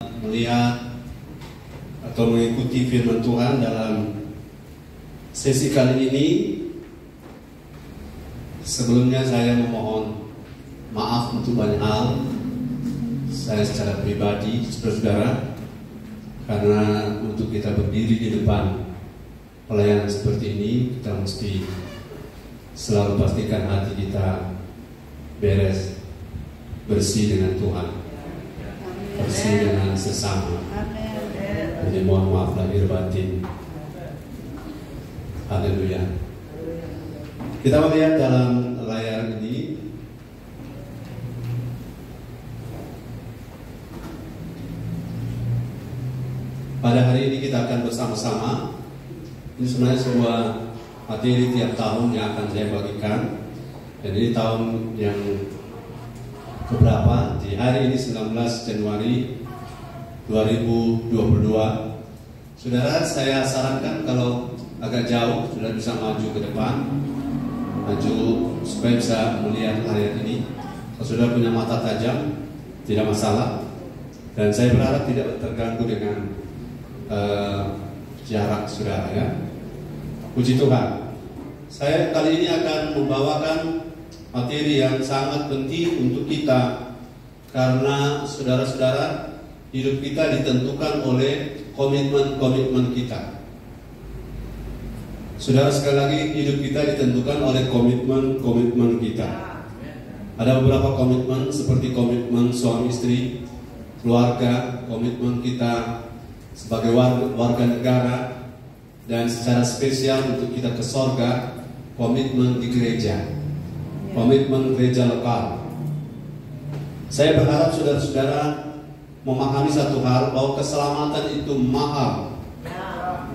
melihat atau mengikuti firman Tuhan dalam sesi kali ini. Sebelumnya saya memohon maaf untuk banyak hal saya secara pribadi, saudara-saudara, karena untuk kita berdiri di depan pelayanan seperti ini, kita mesti selalu pastikan hati kita beres, bersih dengan Tuhan, bersih dengan sesama. Jadi mohon maaf lahir batin. Haleluya. Kita melihat dalam layar ini pada hari ini kita akan bersama-sama. Ini sebenarnya sebuah materi tiap tahun yang akan saya bagikan. Dan ini tahun yang keberapa? Di hari ini 19 Januari 2022. Saudara, saya sarankan kalau agak jauh, saudara bisa maju ke depan, maju supaya bisa melihat layar ini. Kalau saudara punya mata tajam, tidak masalah. Dan saya berharap tidak terganggu dengan jarak saudara, ya. Puji Tuhan. Saya kali ini akan membawakan materi yang sangat penting untuk kita, karena saudara-saudara, hidup kita ditentukan oleh komitmen-komitmen kita. Saudara, sekali lagi, hidup kita ditentukan oleh komitmen-komitmen kita. Ada beberapa komitmen seperti komitmen suami istri, keluarga, komitmen kita sebagai warga negara, dan secara spesial untuk kita ke sorga, komitmen di gereja, komitmen gereja lokal. Saya berharap saudara-saudara memahami satu hal, bahwa keselamatan itu mahal.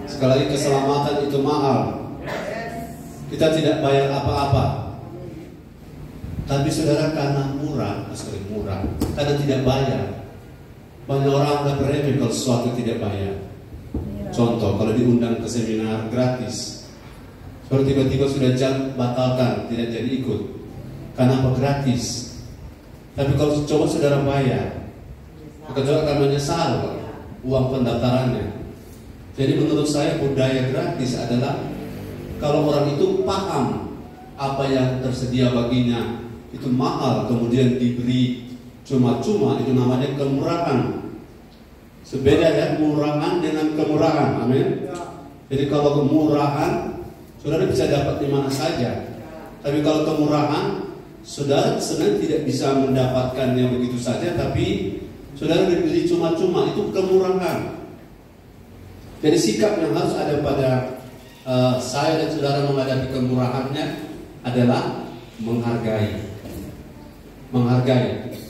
Sekali lagi, keselamatan itu mahal. Kita tidak bayar apa-apa, tapi saudara, karena murah, karena tidak bayar. Banyak orang udah beremeh kalau sesuatu tidak bayar. Contoh, kalau diundang ke seminar gratis, kalau tiba-tiba sudah jam batalkan, tidak jadi ikut. Karena apa? Gratis. Tapi kalau coba saudara bayar, maka saudara akan menyesal uang pendaftarannya. Jadi menurut saya budaya gratis adalah kalau orang itu paham apa yang tersedia baginya itu mahal, kemudian diberi cuma-cuma, itu namanya kemurahan. Sebeda ya, murahan dengan kemurahan. Amin. Jadi kalau kemurahan, saudara bisa dapat di mana saja. Tapi kalau kemurahan, saudara sebenarnya tidak bisa mendapatkannya begitu saja, tapi saudara diberi cuma-cuma, itu kemurahan. Jadi sikap yang harus ada pada saya dan saudara menghadapi kemurahannya adalah menghargai.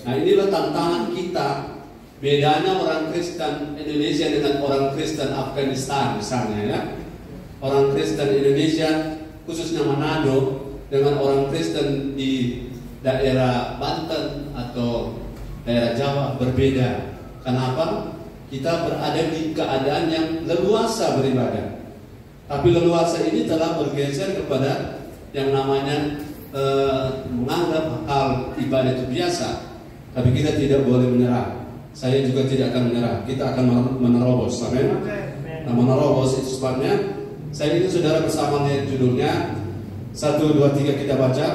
Nah, inilah tantangan kita. Bedanya orang Kristen Indonesia dengan orang Kristen Afghanistan misalnya, ya. Orang Kristen Indonesia khususnya Manado dengan orang Kristen di daerah Banten atau daerah Jawa berbeda. Kenapa? Kita berada di keadaan yang leluasa beribadah. Tapi leluasa ini telah bergeser kepada yang namanya menganggap hal ibadah itu biasa. Tapi kita tidak boleh menyerah. Saya juga tidak akan menyerah. Kita akan menerobos. Amin. Nah, menerobos itu sebabnya saya ingin saudara bersama lihat judulnya. 1, 2, 3 kita baca.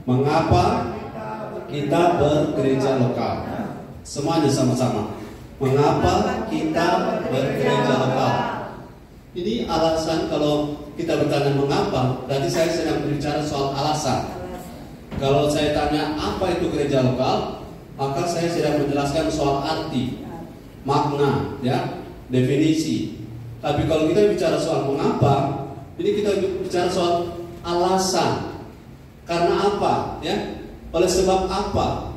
Mengapa kita bergereja lokal? Semuanya sama-sama. Mengapa kita bergereja lokal? Ini alasan. Kalau kita bertanya mengapa, berarti saya sedang berbicara soal alasan. Kalau saya tanya apa itu gereja lokal, maka saya sedang menjelaskan soal arti, makna, ya, definisi. Tapi kalau kita bicara soal mengapa, ini kita bicara soal alasan. Karena apa, ya? Oleh sebab apa?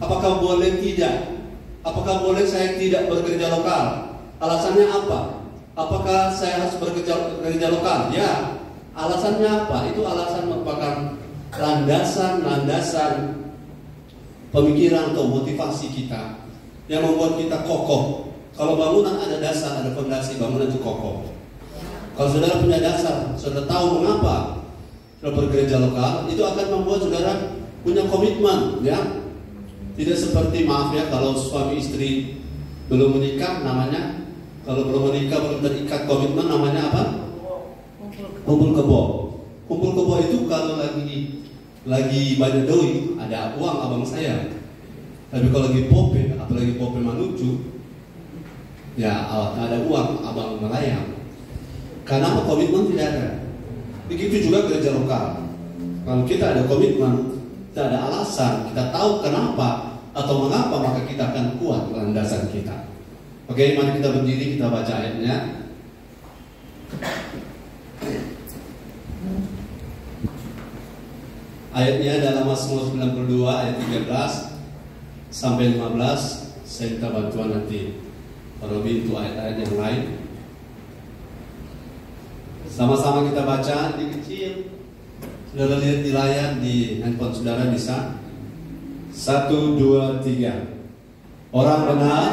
Apakah boleh tidak? Apakah boleh saya tidak bergereja lokal? Alasannya apa? Apakah saya harus bergereja lokal? Ya. Alasannya apa? Itu alasan merupakan landasan pemikiran atau motivasi kita yang membuat kita kokoh. Kalau bangunan ada dasar, ada fondasi, bangunan itu kokoh. Kalau saudara punya dasar, saudara tahu mengapa saudara bergereja lokal, itu akan membuat saudara punya komitmen, ya. Tidak seperti, maaf ya, kalau suami istri Belum menikah namanya, kalau belum menikah belum terikat komitmen namanya apa? Kumpul kebo. Kumpul kebo itu kalau lagi banyak doi, ada uang abang saya. Tapi kalau lagi pope, apalagi pope manucu, ya ada uang abang melayang. Karena komitmen tidak ada. Begitu juga gereja lokal. Kalau kita ada komitmen, kita ada alasan, kita tahu kenapa atau mengapa, maka kita akan kuat landasan kita. Oke, mari kita berdiri, kita baca ayatnya. Ayatnya dalam Mazmur 92 ayat 13 sampai 15. Saya minta bantuan nanti Pak Robi untuk ayat-ayat yang lain. Sama-sama kita baca di kecil. Saudara lihat di layar di handphone saudara bisa. 1, 2, 3. Orang benar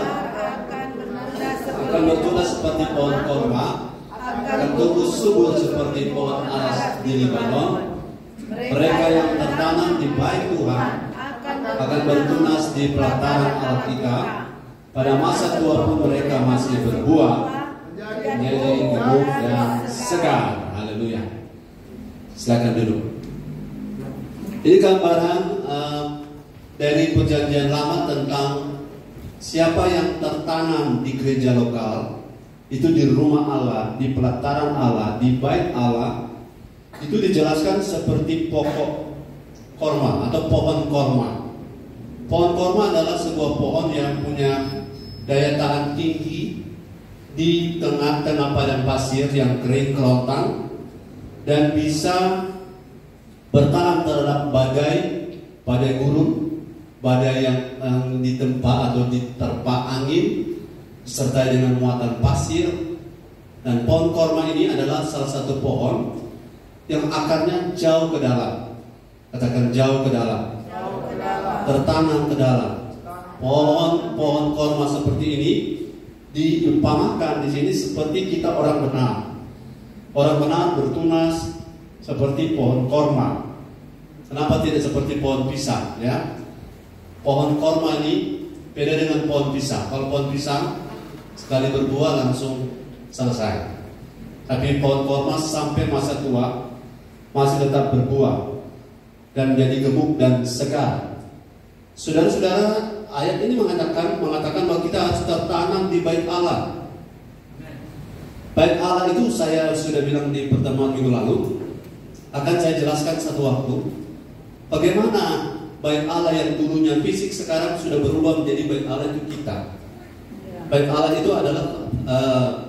akan bertunas seperti pohon korma, akan tumbuh subur seperti pohon aras di Libanon. Mereka yang tertanam di bait Tuhan akan bertunas di pelataran Alkitab. Pada masa tua pun mereka masih berbuah, menjadi gemuk dan segar. Haleluya. Silakan duduk. Ini gambaran dari perjanjian lama tentang siapa yang tertanam di gereja lokal, itu di rumah Allah, di pelataran Allah, di bait Allah. Itu dijelaskan seperti pokok korma atau pohon korma. Pohon korma adalah sebuah pohon yang punya daya tahan tinggi di tengah-tengah padang pasir yang kering kerontang dan bisa bertahan terhadap badai gurun, badai yang ditempa atau diterpa angin, disertai dengan muatan pasir. Dan pohon korma ini adalah salah satu pohon yang akarnya jauh ke dalam. Katakan jauh ke dalam. Tertanam ke dalam. Pohon korma seperti ini diumpamakan di sini seperti kita orang benar. Orang benar bertunas seperti pohon korma. Kenapa tidak seperti pohon pisang? Ya, pohon korma ini beda dengan pohon pisang. Kalau pohon pisang sekali berbuah langsung selesai. Tapi pohon korma sampai masa tua masih tetap berbuah dan menjadi gemuk dan segar. Saudara-saudara, ayat ini mengatakan bahwa kita harus tertanam di bait Allah. Bait Allah itu saya sudah bilang di pertemuan minggu lalu. Akan saya jelaskan satu waktu bagaimana bait Allah yang dulunya fisik sekarang sudah berubah menjadi bait Allah itu kita. Bait Allah itu adalah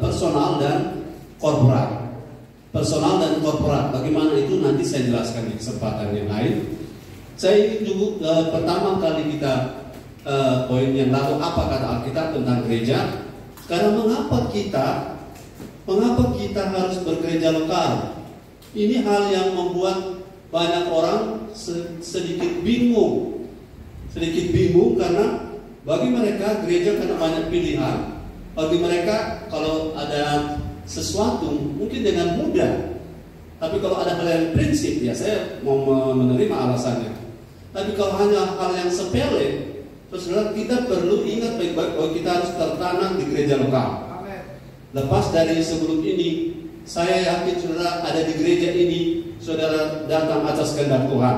personal dan korporat. Personal dan korporat. Bagaimana itu nanti saya jelaskan di kesempatan yang lain. Saya ingin dulu pertama kali kita poin yang lalu apa kata Alkitab tentang gereja. Karena mengapa kita harus bergereja lokal? Ini hal yang membuat banyak orang sedikit bingung. Sedikit bingung karena bagi mereka gereja karena banyak pilihan. Bagi mereka kalau ada sesuatu mungkin dengan mudah, tapi kalau ada hal yang prinsip, ya saya mau menerima alasannya. Tapi kalau hanya hal yang sepele, saudara, kita perlu ingat baik-baik bahwa kita harus tertanam di gereja lokal. Lepas dari sebelum ini, saya yakin saudara ada di gereja ini, saudara datang atas kehendak Tuhan.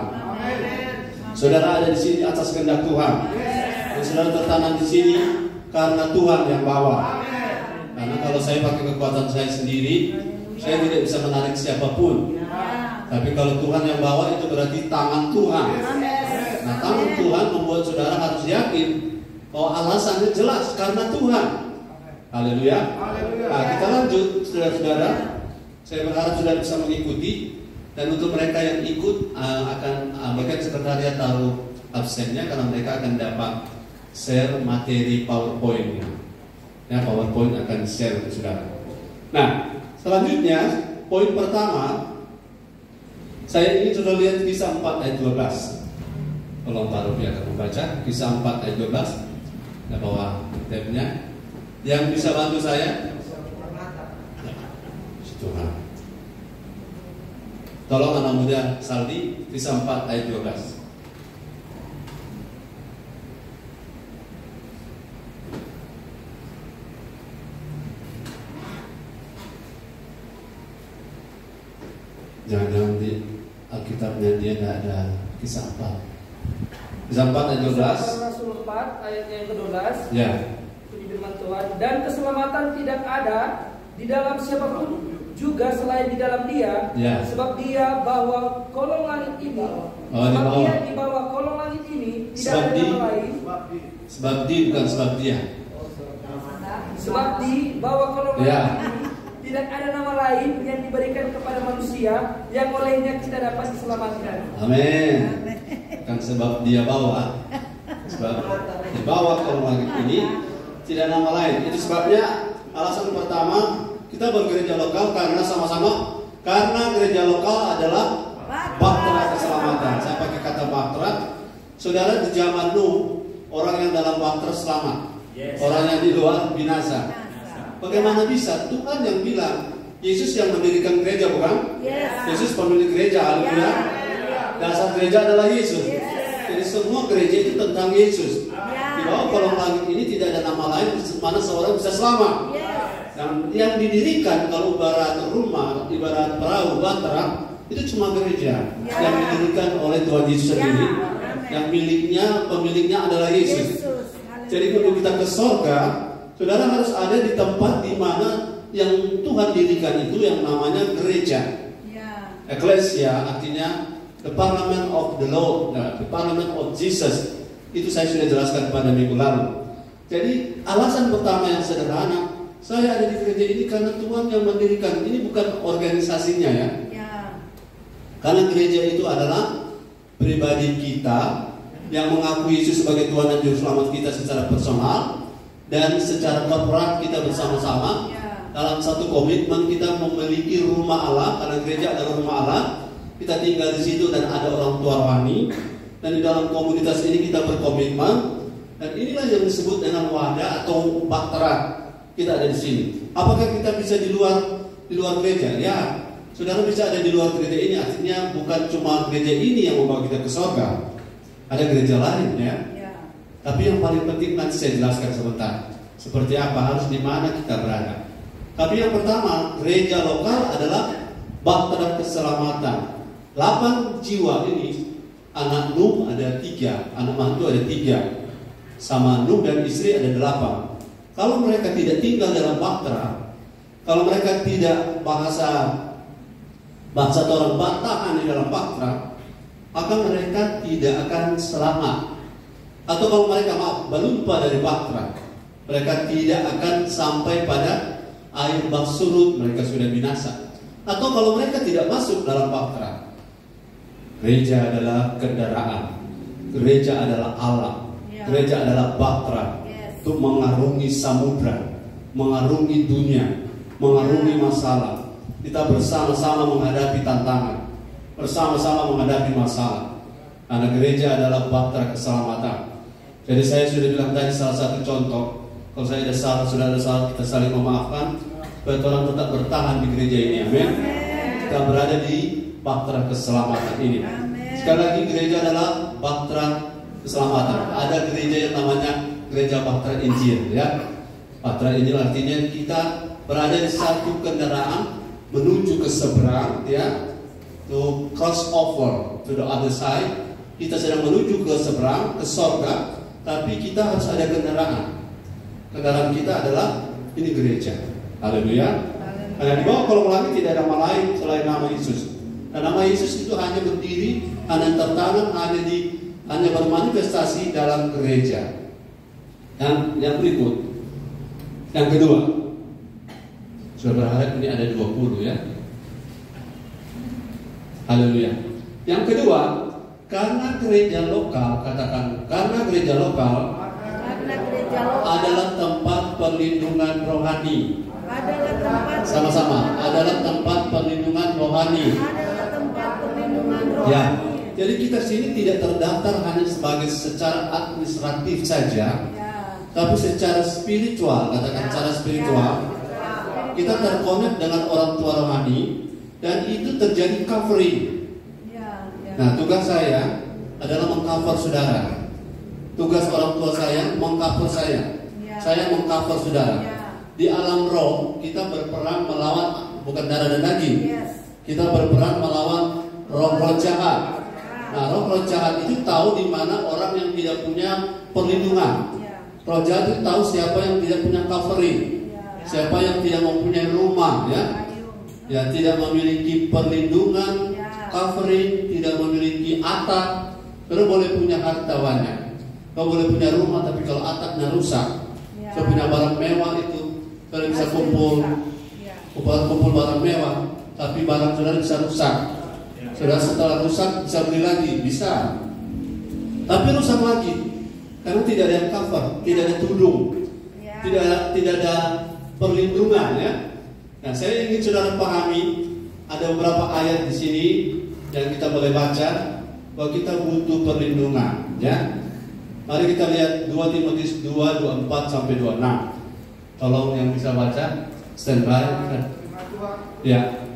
Saudara ada di sini atas kehendak Tuhan. Dan saudara tertanam di sini karena Tuhan yang bawa. Karena kalau saya pakai kekuatan saya sendiri, saya tidak bisa menarik siapapun. Tapi kalau Tuhan yang bawa, itu berarti tangan Tuhan. Nah, tangan Tuhan membuat saudara harus yakin bahwa alasannya jelas karena Tuhan. Haleluya. Nah, kita lanjut, saudara-saudara. Saya berharap saudara bisa mengikuti. Dan untuk mereka yang ikut akan bagian sekretariat taruh absennya karena mereka akan dapat share materi PowerPoint-nya. Ya, PowerPoint akan share untuk saudara. Nah, selanjutnya poin pertama, saya ingin saudara lihat Kisah 4 ayat 12. Tolong Pak Robi akan membaca Kisah 4 ayat 12. Kita bawa tabnya. Yang bisa bantu saya? Tuhan. Tolong anak muda Saldi, Kisah 4 ayat 12. Jangan-jangan di Alkitabnya dia tidak ada kisah 4. Kisah 4 ayat 12. Rasul 4 ayatnya yang ke-12. Ya. Bunyi firman Tuhan, dan keselamatan tidak ada di dalam siapapun juga selain di dalam Dia. Ya. Sebab Dia bawa kolong langit ini. Dia di bawah kolong langit ini tidak ada nama lain. Sebab di bukan sebab dia. Sebab di bawah kolong langit Ya. ini tidak ada nama lain yang diberikan kepada manusia yang olehnya kita dapat diselamatkan. Amin. Kan sebab dia bawa, sebab di bawah kolong langit ini tidak nama lain. Itu sebabnya alasan pertama kita bergereja lokal karena sama-sama, karena gereja lokal adalah bahtera keselamatan. Saya pakai kata bahtera. Saudara, di zaman Nuh, orang yang dalam bahtera selamat, orang yang di luar binasa. Bagaimana bisa? Tuhan yang bilang, Yesus yang mendirikan gereja, bukan? Yesus pemilik gereja, haleluya. Dasar gereja adalah Yesus. Jadi semua gereja itu tentang Yesus. Di bawah kolong langit ini tidak ada nama lain di mana seorang bisa selamat. Dan yang didirikan, kalau ibarat rumah, ibarat perahu, bahtera, itu cuma gereja yang didirikan oleh Tuhan Yesus sendiri. Yang pemiliknya adalah Yesus. Jadi kalau kita ke surga, saudara harus ada di tempat di mana yang Tuhan dirikan itu yang namanya gereja. Ecclesia artinya the parliament of the Lord, the parliament of Jesus. Itu saya sudah jelaskan pada minggu lalu. Jadi alasan pertama yang sederhana, saya ada di gereja ini karena Tuhan yang mendirikan. Ini bukan organisasinya ya. Karena gereja itu adalah pribadi kita yang mengakui Yesus sebagai Tuhan dan Juru Selamat kita secara personal, dan secara korporat kita bersama-sama dalam satu komitmen kita memiliki rumah Allah. Karena gereja adalah rumah Allah, kita tinggal di situ dan ada orang tua rohani, dan di dalam komunitas ini kita berkomitmen, dan inilah yang disebut dengan wadah atau bahtera. Kita ada di sini. Apakah kita bisa di luar gereja? Ya, saudara bisa ada di luar gereja ini. Artinya bukan cuma gereja ini yang membawa kita ke surga. Ada gereja lain ya. Tapi yang paling penting nanti saya jelaskan sebentar. Seperti apa, harus di mana kita berada. Tapi yang pertama, gereja lokal adalah bahtera keselamatan. 8 jiwa ini, anak Nuh ada 3, anak mantu ada 3, sama Nuh dan istri ada 8. Kalau mereka tidak tinggal dalam bahtera, kalau mereka tidak bahasa orang bantahan di dalam bahtera, maka mereka tidak akan selamat. Atau kalau mereka berlupa dari bahtera, mereka tidak akan sampai pada air bak surut, mereka sudah binasa. Atau kalau mereka tidak masuk dalam bahtera, gereja adalah kendaraan, gereja adalah Allah, gereja adalah bahtera untuk mengarungi samudra, mengarungi dunia, mengarungi masalah. Kita bersama-sama menghadapi tantangan, bersama-sama menghadapi masalah. Karena gereja adalah bahtera keselamatan. Jadi saya sudah bilang tadi salah satu contoh. Kalau saya ada salah, sudah ada salah, kita saling memaafkan supaya orang tetap bertahan di gereja ini. Amin. Kita berada di bahtera keselamatan ini. Sekali lagi, gereja adalah bahtera keselamatan. Ada gereja yang namanya gereja bahtera Injil ya. Bahtera Injil artinya kita berada di satu kendaraan menuju ke seberang ya, to cross over to the other side. Kita sedang menuju ke seberang, ke surga, tapi kita harus ada kendaraan. Kendaraan kita adalah ini gereja. Haleluya. Karena di bawah kolong langit tidak ada nama lain selain nama Yesus. Dan nama Yesus itu hanya berdiri, hanya tertanam, hanya bermanifestasi dalam gereja. Dan yang berikut, yang kedua, saya berharap ini ada 20 ya. Haleluya. Yang kedua, karena gereja lokal, katakan, karena gereja lokal adalah tempat perlindungan rohani. Sama-sama, adalah tempat perlindungan rohani. Ya, jadi kita sini tidak terdaftar hanya sebagai secara administratif saja, tapi secara spiritual, katakan secara spiritual, kita terkonek dengan orang tua rohani, dan itu terjadi covering. Nah, tugas saya adalah mengcover saudara. Tugas orang tua saya mengcover saya. Saya mengcover saudara. Di alam roh kita berperang melawan bukan darah dan daging. Kita berperan melawan roh-roh jahat. Nah, roh-roh jahat itu tahu di mana orang yang tidak punya perlindungan. Roh jahat itu tahu siapa yang tidak punya covering, siapa yang tidak mempunyai rumah, ya tidak memiliki perlindungan, covering, tidak memiliki atap. Kau boleh punya harta banyak, kau boleh punya rumah, tapi kalau atapnya rusak, kau punya barang mewah itu, kau bisa kumpul barang mewah, tapi barang saudara bisa rusak. Saudara setelah rusak bisa beli lagi, bisa, tapi rusak lagi karena tidak ada yang cover, tidak ada tudung, tidak ada perlindungan, ya. Nah, saya ingin saudara pahami ada beberapa ayat di sini yang kita boleh baca bahwa kita butuh perlindungan, ya. Mari kita lihat 2 Timotius 2, 24 sampai 26. Tolong yang bisa baca, standby. Ya.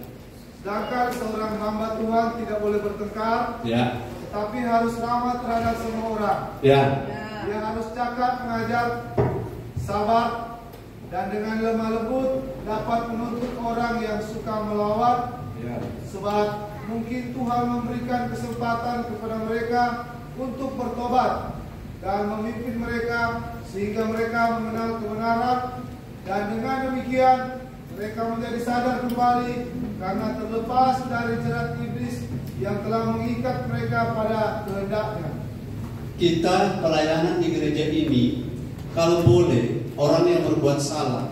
Sedangkan seorang hamba Tuhan tidak boleh bertengkar, Ya. tapi harus ramah terhadap semua orang. Ya. Dia harus cakap mengajar, sabar, dan dengan lemah lembut dapat menuntut orang yang suka melawan. Sebab mungkin Tuhan memberikan kesempatan kepada mereka untuk bertobat dan memimpin mereka sehingga mereka mengenal kebenaran, dan dengan demikian mereka menjadi sadar kembali karena terlepas dari jerat iblis yang telah mengikat mereka pada kehendaknya. Kita pelayanan di gereja ini, kalau boleh, orang yang berbuat salah,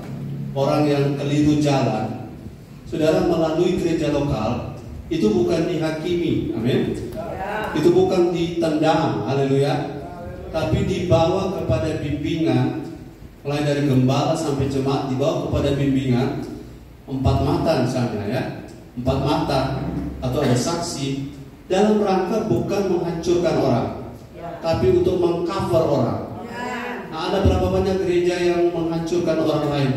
orang yang keliru jalan, saudara melalui gereja lokal, itu bukan dihakimi, amin. Itu bukan ditendang, haleluya, tapi dibawa kepada bimbingan, mulai dari gembala sampai jemaat, dibawa kepada bimbingan 4 mata misalnya, ya, 4 mata, atau ada saksi, dalam rangka bukan menghancurkan orang, tapi untuk mengcover orang. Nah, ada berapa banyak gereja yang menghancurkan orang lain.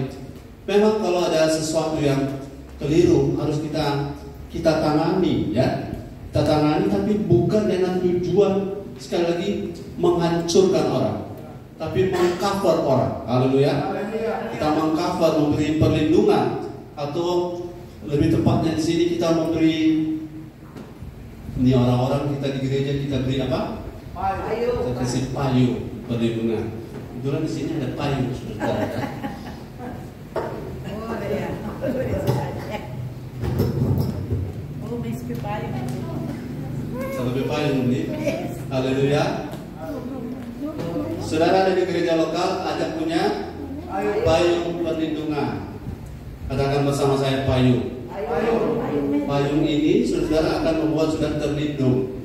Memang kalau ada sesuatu yang keliru harus kita tangani, ya. Kita tangani, tapi bukan dengan tujuan sekali lagi menghancurkan orang, tapi mengcover orang. Haleluya. Kita mengcover, memberi perlindungan, atau lebih tepatnya di sini kita memberi, ini orang-orang kita di gereja kita beri apa? Kita kasih payung perlindungan. Kebetulan di sini ada payung, saudara. Lebih payung ini. Haleluya. Saudara ada di gereja lokal ada punya payung perlindungan. Katakan bersama saya payung. Payung ini saudara akan membuat saudara terlindung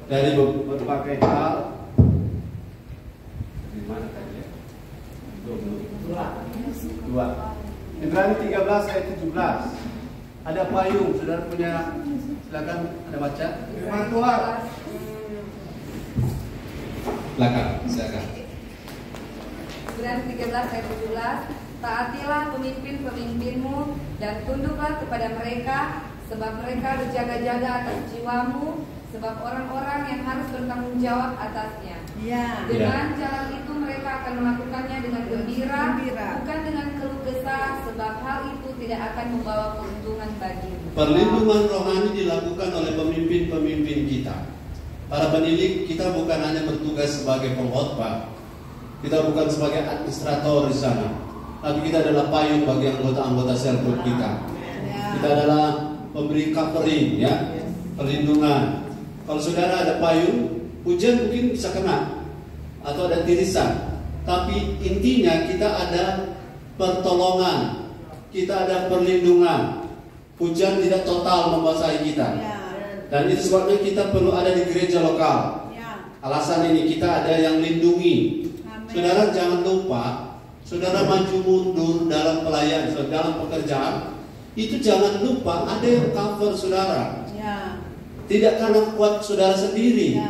dari berbagai hal. Di mana tadi? 2. Ibrani 13 ayat 17. Ada payung, saudara punya. Silakan, ada baca. Firman Tuhan. Silakan. Ibrani 13 ayat 17. Taatilah pemimpin-pemimpinmu dan tunduklah kepada mereka, sebab mereka berjaga-jaga atas jiwamu, sebab orang-orang yang harus bertanggung jawab atasnya. Dengan jalan itu mereka akan melakukannya dengan gembira, bukan dengan keluh kesah, sebab hal itu tidak akan membawa keuntungan bagimu. Perlindungan rohani dilakukan oleh pemimpin-pemimpin kita. Para pendidik kita bukan hanya bertugas sebagai pengkhotbah, kita bukan sebagai administrator di sana, tapi kita adalah payung bagi anggota-anggota sel group kita. Kita adalah pemberi covering, ya, perlindungan. Kalau saudara ada payung, hujan mungkin bisa kena atau ada tirisan, tapi intinya kita ada pertolongan, kita ada perlindungan. Hujan tidak total membasahi kita, dan itu sebabnya kita perlu ada di gereja lokal. Alasan ini kita ada yang lindungi. Saudara jangan lupa, saudara maju mundur dalam pelayanan, dalam pekerjaan, itu jangan lupa ada yang cover saudara. Tidak karena kuat saudara sendiri,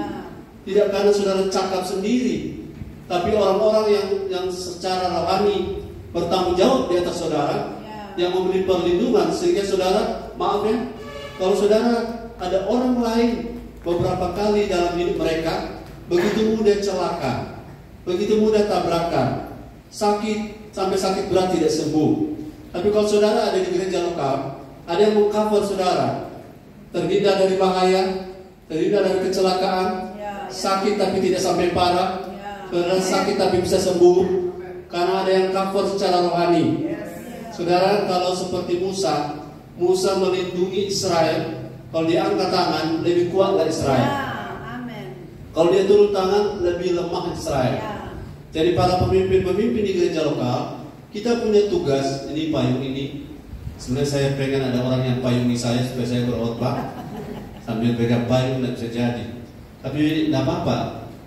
tidak karena saudara cakap sendiri, tapi orang-orang yang secara rohani bertanggung jawab di atas saudara, yang memberi perlindungan, sehingga saudara, maaf ya, kalau saudara ada orang lain beberapa kali dalam hidup mereka begitu mudah celaka, begitu mudah tabrakan, sakit sampai berat tidak sembuh. Tapi kalau saudara ada di gereja lokal, ada yang mengcover saudara, terhindar dari bahaya, terhindar dari kecelakaan, sakit tapi tidak sampai parah, saudara sakit tapi bisa sembuh, karena ada yang cover secara rohani. Saudara, kalau seperti Musa melindungi Israel, kalau dia angkat tangan lebih kuatlah Israel. Kalau dia turun tangan lebih lemah Israel. Jadi para pemimpin-pemimpin di gereja lokal, kita punya tugas. Ini payung ini. Sebenarnya saya pengen ada orang yang payungi saya supaya saya berkhotbah sambil pegang payung, dan bisa jadi. Tapi tidak apa-apa.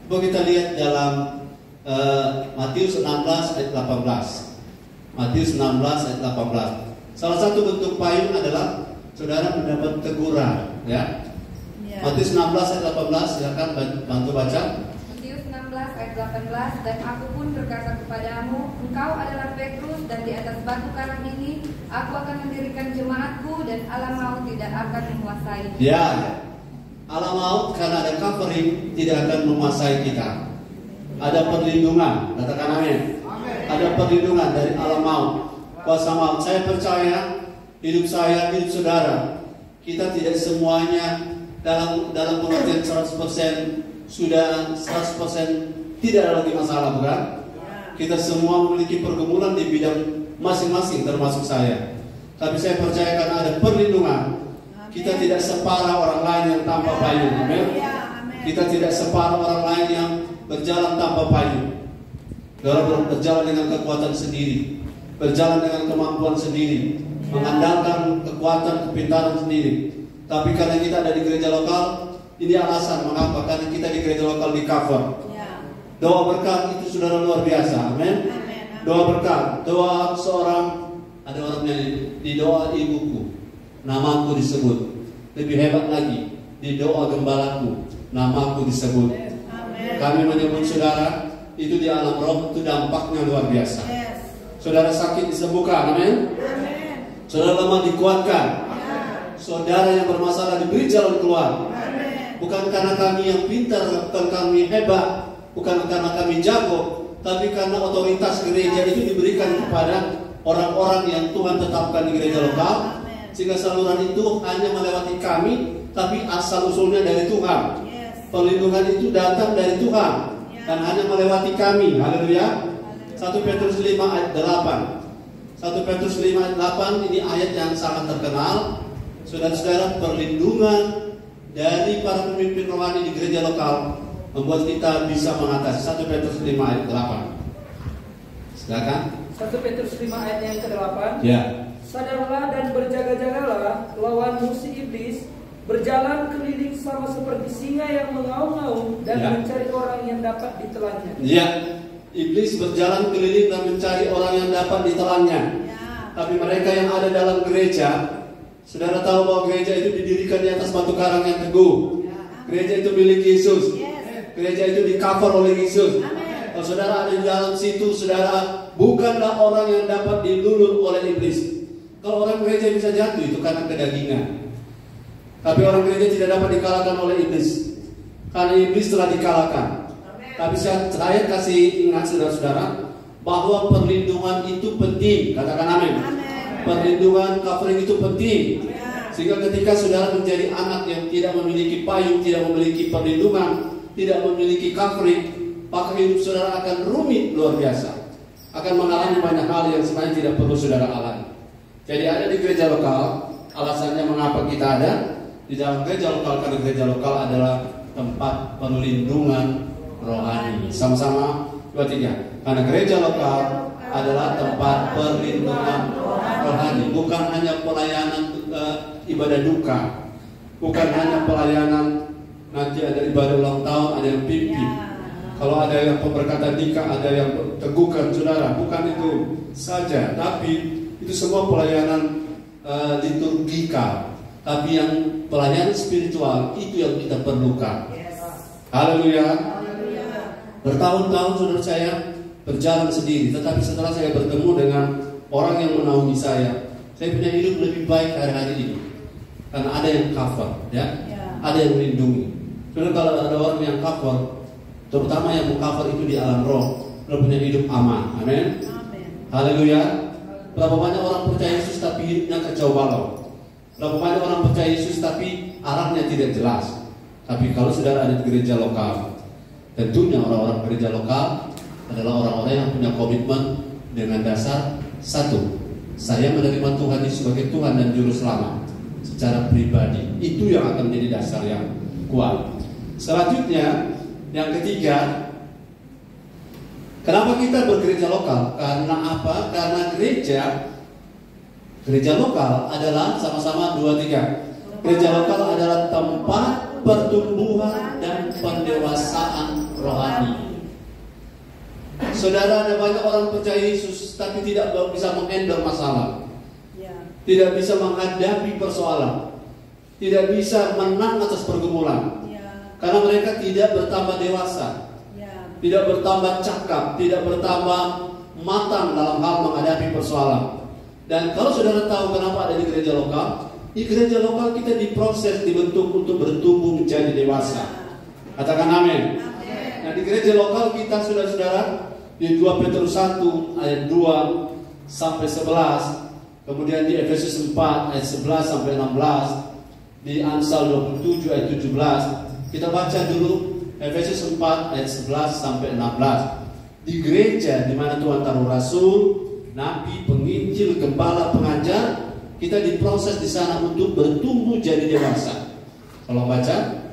Coba kita lihat dalam Matius 16 ayat 18. Matius 16 ayat 18. Salah satu bentuk payung adalah saudara mendapat teguran, ya. Matius 16 ayat 18, silakan bantu baca. Matius 16 ayat 18, dan aku pun berkata kepadamu, engkau adalah Petrus, dan di atas batu karang ini aku akan mendirikan jemaatku, dan alam maut tidak akan menguasai. Ya, alam maut karena ada covering tidak akan menguasai kita. Ada perlindungan, katakan amin. Ada perlindungan dari alam maut, kuasa maut. Saya percaya hidup saya, hidup saudara, kita tidak semuanya dalam pengertian 100% sudah 100% tidak ada lagi masalah, bukan? Kita semua memiliki pergumulan di bidang masing-masing, termasuk saya. Tapi saya percaya karena ada perlindungan, kita tidak separah orang lain yang tanpa payung. Amin. Kita tidak separah orang lain yang berjalan tanpa payung. Berjalan dengan kekuatan sendiri, berjalan dengan kemampuan sendiri, mengandalkan kekuatan kepintaran sendiri. Tapi karena kita ada di gereja lokal, ini alasan mengapa, karena kita di gereja lokal di cover. Doa berkat itu saudara luar biasa, amin. Doa berkat, doa seorang, ada orang nyanyi, di doa ibuku namaku disebut. Lebih hebat lagi, di doa gembalaku namaku disebut. Kami menyebut saudara itu di alam roh, itu dampaknya luar biasa. Saudara sakit disembuhkan, amin. Saudara lemah dikuatkan. Saudara yang bermasalah diberi jalan keluar. Bukan karena kami yang pintar, bukan kami hebat, bukan karena kami jago, tapi karena otoritas gereja itu diberikan kepada orang-orang yang Tuhan tetapkan di gereja lokal, sehingga saluran itu hanya melewati kami, tapi asal usulnya dari Tuhan. Perlindungan itu datang dari Tuhan dan hanya melewati kami. Haleluya. 1 Petrus 5 ayat 8. 1 Petrus 5 ayat 8 ini ayat yang sangat terkenal. Saudara-saudara, perlindungan dari para pemimpin rohani di gereja lokal membuat kita bisa mengatasi. 1 Petrus 5 ayat 8. Silakan. 1 Petrus 5 ayat yang ke-8. Ya. Sadarlah dan berjaga-jagalah lawan musuh iblis, berjalan keliling sama seperti singa yang mengaum-ngaum dan mencari orang yang dapat ditelannya. Ya, iblis berjalan keliling dan mencari orang yang dapat ditelannya. Tapi mereka yang ada dalam gereja, saudara tahu bahwa gereja itu didirikan di atas batu karang yang teguh. Gereja itu milik Yesus. Gereja itu di-cover oleh Yesus. Kalau saudara ada di dalam situ, saudara bukanlah orang yang dapat diluluh oleh iblis. Kalau orang gereja bisa jatuh itu karena kedagingan. Tapi orang gereja tidak dapat dikalahkan oleh iblis, karena iblis telah dikalahkan. Tapi saya kasih ingat saudara-saudara bahwa perlindungan itu penting. Katakan amin. Perlindungan, covering itu penting. Sehingga ketika saudara menjadi anak yang tidak memiliki payung, tidak memiliki perlindungan, tidak memiliki covering, maka hidup saudara akan rumit luar biasa. Akan mengalami banyak hal yang sebenarnya tidak perlu saudara alami. Jadi ada di gereja lokal, alasannya mengapa kita ada di dalam gereja lokal, karena gereja lokal adalah tempat perlindungan rohani. Sama-sama 2, 3. Karena gereja lokal adalah tempat perlindungan rohani, bukan hanya pelayanan ibadah duka, bukan hanya pelayanan nanti ada ibadah ulang tahun, ada yang pimpin. Kalau ada yang pemberkatan nikah, ada yang teguhkan saudara, bukan itu saja, tapi itu semua pelayanan liturgika. Tapi yang pelayanan spiritual itu yang kita perlukan. Haleluya. Bertahun-tahun saudara saya berjalan sendiri, tetapi setelah saya bertemu dengan orang yang menaungi saya punya hidup lebih baik hari-hari ini. Karena ada yang cover, ya, ada yang melindungi. Karena kalau ada orang yang cover, terutama yang mengcover itu di alam roh, lo punya hidup aman. Amin. Haleluya. Berapa banyak orang percaya Yesus tapi hidupnya kacau balau. Berapa banyak orang percaya Yesus tapi arahnya tidak jelas. Tapi kalau saudara ada di gereja lokal, tentunya orang-orang gereja lokal adalah orang-orang yang punya komitmen dengan dasar satu, saya menerima Tuhan Yesus sebagai Tuhan dan Juru Selamat secara pribadi. Itu yang akan menjadi dasar yang kuat. Selanjutnya, yang ketiga, kenapa kita bergereja lokal? Karena apa? Karena gereja lokal adalah sama-sama 2-3. Gereja lokal adalah tempat pertumbuhan dan pendewasaan rohani. Saudara, ada banyak orang percaya Yesus tapi tidak bisa menghandle masalah, tidak bisa menghadapi persoalan, tidak bisa menang atas pergumulan, karena mereka tidak bertambah dewasa, tidak bertambah cakap, tidak bertambah matang dalam hal menghadapi persoalan. Dan kalau saudara tahu kenapa ada di gereja lokal, di gereja lokal kita diproses, dibentuk untuk bertumbuh menjadi dewasa. Katakan amin. Nah, di gereja lokal kita, saudara-saudara, di 2 Petrus 1 ayat 2 sampai 11, kemudian di Efesus 4 ayat 11 sampai 16, di Amsal 27 ayat 17. Kita baca dulu Efesus 4 ayat 11 sampai 16. Di gereja di mana Tuhan taruh rasul, nabi, penginjil, gembala, pengajar, kita diproses di sana untuk bertumbuh jadi dewasa. Kalau baca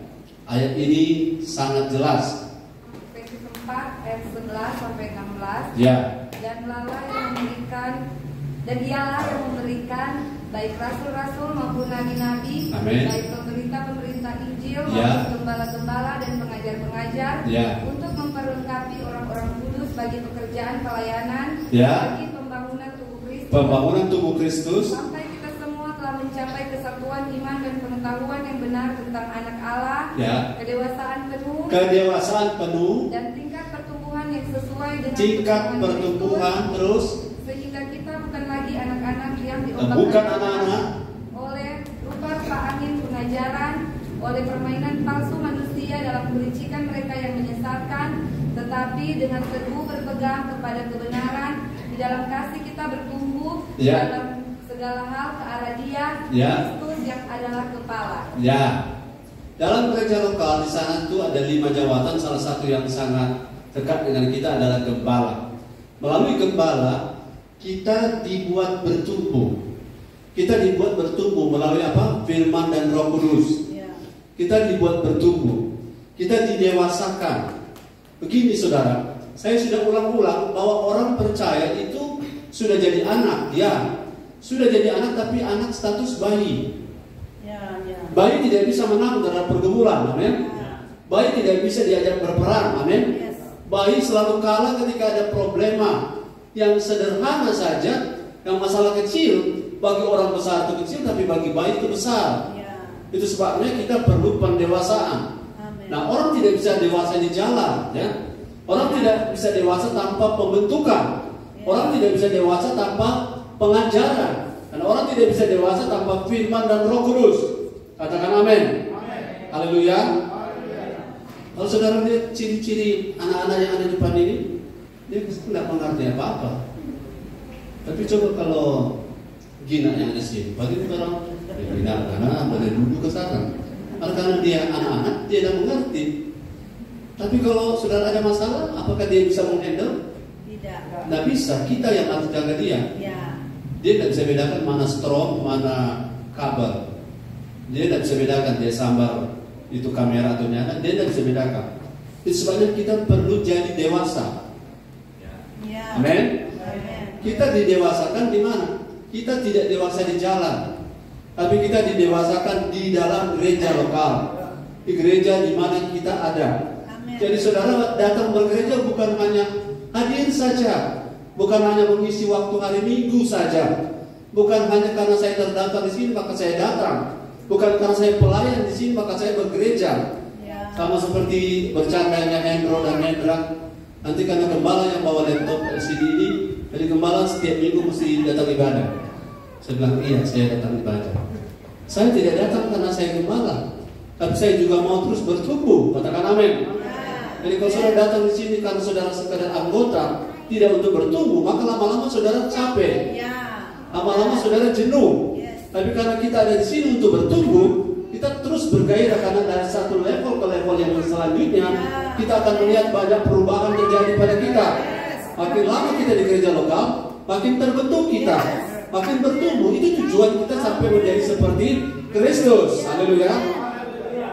ayat ini sangat jelas. Efesus 4 ayat 11 sampai 16. Ya. Dan ialah yang memberikan baik rasul-rasul maupun nabi-nabi, baik pemerintah-pemerintah Injil maupun gembala-gembala dan pengajar-pengajar, untuk memperlengkapi orang-orang kudus bagi pekerjaan pelayanan, bagi pembangunan tubuh Kristus, sampai kita semua telah mencapai kesatuan iman dan pengetahuan yang benar tentang anak Allah, kedewasaan penuh, dan tingkat pertumbuhan yang sesuai dengan pertumbuhan terus, sehingga kita bukan lagi anak-anak yang diombak-ambing oleh rupa angin pengajaran, oleh permainan palsu manusia dalam kelicikan mereka yang menyesatkan, tetapi dengan teguh berpegang kepada kebenaran, di dalam kasih kita bertumbuh dalam segala hal ke arah Dia, Kristus yang adalah kepala. Dalam gereja lokal di sana itu ada 5 jawatan. Salah satu yang sangat dekat dengan kita adalah gembala. Melalui gembala kita dibuat bertumbuh. Kita dibuat bertumbuh melalui apa? Firman dan Roh Kudus. Kita dibuat bertumbuh. Kita didewasakan. Begini saudara, saya sudah ulang-ulang bahwa orang percaya itu sudah jadi anak, sudah jadi anak tapi anak status bayi. Bayi tidak bisa menang terhadap pergumulan, amin. Bayi tidak bisa diajak berperang, amin. Bayi selalu kalah ketika ada problema yang sederhana saja, yang masalah kecil bagi orang besar itu kecil, tapi bagi bayi itu besar. Itu sebabnya kita perlu pendewasaan. Nah, orang tidak bisa dewasa di jalan, Orang tidak bisa dewasa tanpa pembentukan. Orang tidak bisa dewasa tanpa pengajaran. Dan orang tidak bisa dewasa tanpa firman dan Roh Kudus. Katakan amin. Haleluya. Kalau saudara lihat ciri-ciri anak-anak yang ada di depan ini, dia tidak mengerti apa-apa. Tapi coba kalau Gina yang ada sini, bagi orang Gina karena boleh duduk ke sana. Karena dia anak-anak, dia tidak mengerti. Tapi kalau saudara ada masalah, apakah dia bisa menghandle? Tidak. Tidak bisa. Kita yang harus jaga dia. Dia tidak bisa bedakan mana strong, mana kabel. Dia tidak bisa bedakan dia sambar itu kamera atau nyala. Dia tidak bisa bedakan. Itu sebabnya kita perlu jadi dewasa. Amin. Kita didewasakan di mana? Kita tidak dewasa di jalan, tapi kita didewasakan di dalam gereja lokal, di gereja di mana kita ada. Jadi saudara datang bergereja bukan hanya hadir saja, bukan hanya mengisi waktu hari Minggu saja, bukan hanya karena saya terdaftar di sini maka saya datang, bukan karena saya pelayan di sini maka saya bergereja. Sama seperti bercandanya Hendro dan Hendra. Nanti karena gembala yang bawa laptop LCD ini, jadi gembala setiap minggu mesti datang ibadah. Saya bilang iya, saya datang ibadah. Saya tidak datang karena saya gembala, tapi saya juga mau terus bertumbuh. Katakan amin. Jadi kalau saudara datang di sini karena saudara sekadar anggota, tidak untuk bertumbuh, maka lama-lama saudara capek, lama-lama saudara jenuh. Tapi karena kita ada di sini untuk bertumbuh, kita terus bergairah karena dari satu level ke level yang selanjutnya kita akan melihat banyak perubahan terjadi pada kita. Makin lama kita di gereja lokal, makin terbentuk kita, makin bertumbuh. Itu tujuan kita sampai menjadi seperti Kristus. Haleluya.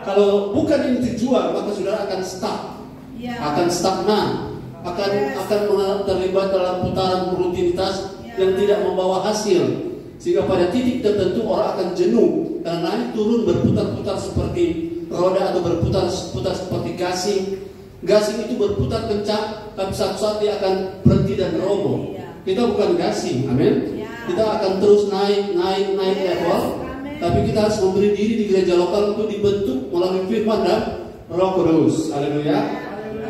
Kalau bukan ini tujuan, maka saudara akan stuck, akan stagnan, akan terlibat dalam putaran rutinitas yang tidak membawa hasil, sehingga pada titik tertentu orang akan jenuh dan naik turun berputar-putar seperti roda atau berputar-putar seperti gasing. Gasing itu berputar kencang, tapi satu saat dia akan berhenti dan roboh. Kita bukan gasing, amin. Kita akan terus naik level. Tapi kita harus memberi diri di gereja lokal untuk dibentuk melalui firman dan Roh Kudus. Haleluya.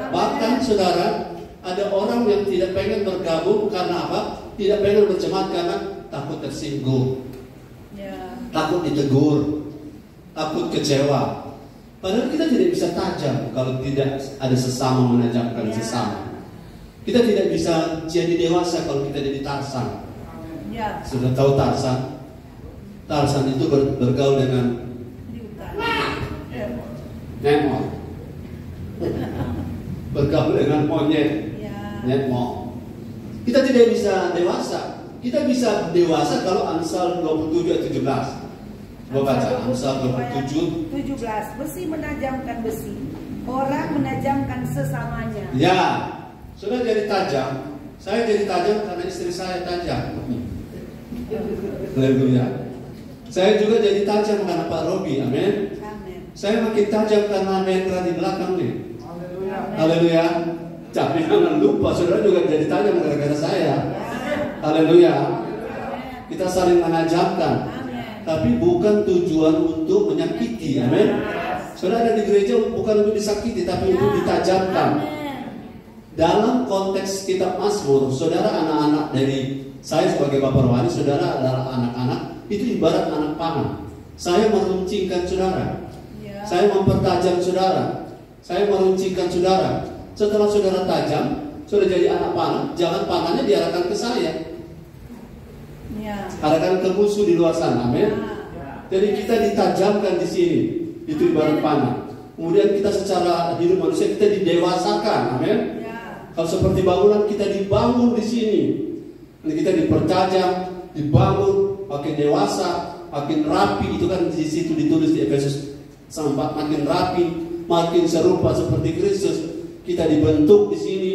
Bahkan saudara, ada orang yang tidak pengen bergabung karena apa? Tidak pengen berjemaat karena takut tersinggung, takut ditegur, takut kecewa. Padahal kita tidak bisa tajam kalau tidak ada sesama menajamkan sesama. Kita tidak bisa jadi dewasa kalau kita jadi Tarsan. Sudah tahu Tarsan? Tarsan itu bergaul dengan Nemo, bergaul dengan monyet, Nemo. Kita tidak bisa dewasa. Kita bisa dewasa kalau Amsal 27 ayat 17. Coba baca Amsal 27. 17. Besi menajamkan besi, orang menajamkan sesamanya. Ya, sudah jadi tajam. Saya jadi tajam karena istri saya tajam. Haleluya. Saya juga jadi tajam karena Pak Robi, amin. Saya makin tajam karena Netra di belakang nih. Haleluya. Tapi jangan lupa, saudara juga jadi tajam gara-gara saya. Haleluya. Kita saling menajamkan. Tapi bukan tujuan untuk menyakiti, amin. Saudara ada di gereja bukan untuk disakiti, tapi untuk ditajamkan. Dalam konteks kitab Mazmur, saudara anak-anak dari saya sebagai Bapak Rohani, saudara adalah anak-anak. Itu ibarat anak panah. Saya meruncingkan saudara, saya mempertajam saudara, saya meruncingkan saudara. Setelah saudara tajam, sudah jadi anak panah. Jangan panahnya diarahkan ke saya, arahkan ke musuh di luar sana, amin. Jadi kita ditajamkan di sini, itu ibarat panah. Kemudian kita secara hidup manusia kita didewasakan, amin. Kalau seperti bangunan kita dibangun di sini, kita dipertajam, dibangun. Makin dewasa, makin rapi, itu kan di situ ditulis di Efesus 4, makin rapi, makin serupa seperti Kristus. Kita dibentuk di sini,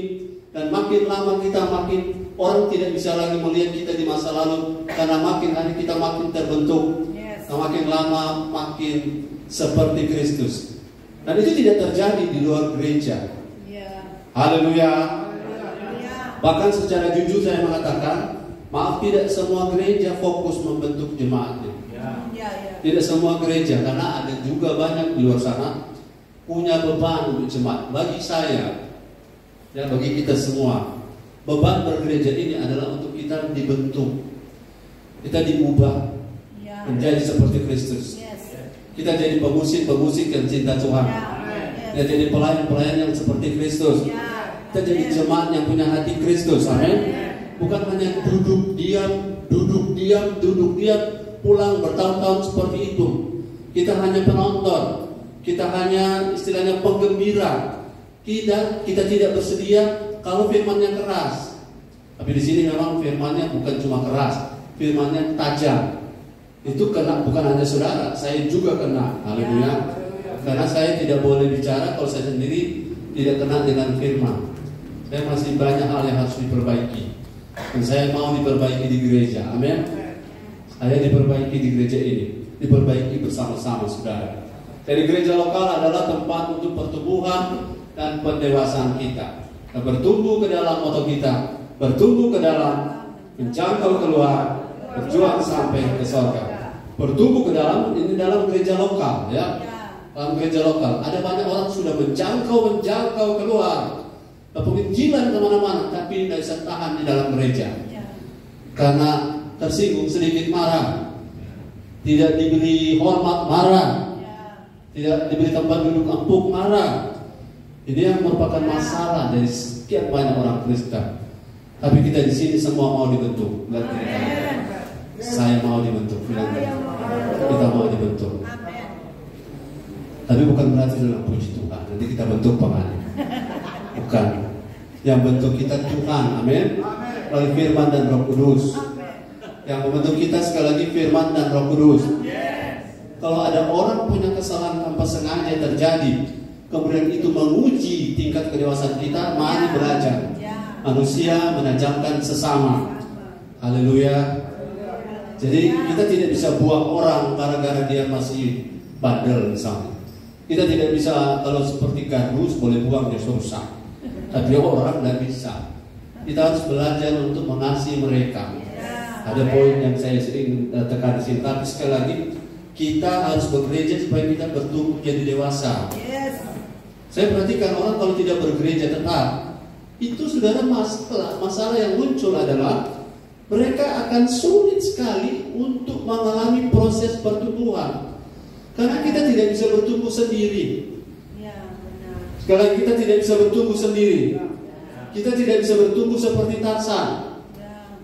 dan makin lama kita makin orang tidak bisa lagi melihat kita di masa lalu karena makin hari kita makin terbentuk, makin lama makin seperti Kristus. Dan itu tidak terjadi di luar gereja. Haleluya. Bahkan secara jujur saya mengatakan, maaf, tidak semua gereja fokus membentuk jemaatnya. Tidak semua gereja, karena ada juga banyak di luar sana punya beban untuk jemaat. Bagi saya, dan bagi kita semua, beban bergereja ini adalah untuk kita dibentuk, kita diubah menjadi seperti Kristus. Kita jadi pemusik yang cinta Tuhan. Kita jadi pelayan yang seperti Kristus. Kita jadi jemaat yang punya hati Kristus. Amin. Bukan hanya duduk diam, pulang bertahun-tahun seperti itu. Kita hanya penonton, kita hanya istilahnya penggembira. Kita tidak bersedia kalau firmannya keras. Tapi di sini memang firmannya bukan cuma keras, firmannya tajam. Itu kena bukan hanya saudara, saya juga kena. Haleluya. Karena saya tidak boleh bicara kalau saya sendiri tidak kena dengan firman. Saya masih banyak hal yang harus diperbaiki. Dan saya mau diperbaiki di gereja, amin. Saya diperbaiki di gereja ini, diperbaiki bersama-sama saudara. Jadi gereja lokal adalah tempat untuk pertumbuhan dan pendewasaan kita. Kita bertumbuh ke dalam moto kita, bertumbuh ke dalam, menjangkau keluar, berjuang sampai ke surga. Bertumbuh ke dalam, ini dalam gereja lokal, ya. Dalam gereja lokal ada banyak orang sudah menjangkau keluar. Penginjilan kemana-mana, tapi tidak bisa tahan di dalam gereja karena tersinggung, sedikit marah, tidak diberi hormat, marah, tidak diberi tempat duduk empuk, marah. Ini yang merupakan masalah dari sekian banyak orang Kristen. Tapi kita di sini semua mau dibentuk. Saya mau dibentuk. saudara puji Tuhan. Nanti kita bentuk pengajar. Bukan. Yang bentuk kita Tuhan. Amin. Melalui firman dan Roh Kudus. Yang membentuk kita sekali lagi firman dan Roh Kudus. Kalau ada orang punya kesalahan tanpa sengaja terjadi, kemudian itu menguji tingkat kedewasaan kita, mari belajar. Manusia menajamkan sesama. Haleluya. Jadi kita tidak bisa buang orang gara-gara dia masih bandel misalnya. Kita tidak bisa kalau seperti gardus boleh buang dia rusak. Tapi orang tidak bisa. Kita harus belajar untuk mengasihi mereka. Ada poin yang saya sering tekan di sini. Tapi sekali lagi kita harus bergereja supaya kita bertumbuh jadi dewasa. Saya perhatikan orang kalau tidak bergereja tetap, itu saudara masalah yang muncul adalah mereka akan sulit sekali untuk mengalami proses pertumbuhan. Karena kita tidak bisa bertumbuh sendiri. Sekali lagi kita tidak bisa bertumbuh sendiri. Kita tidak bisa bertumbuh seperti Tarsan.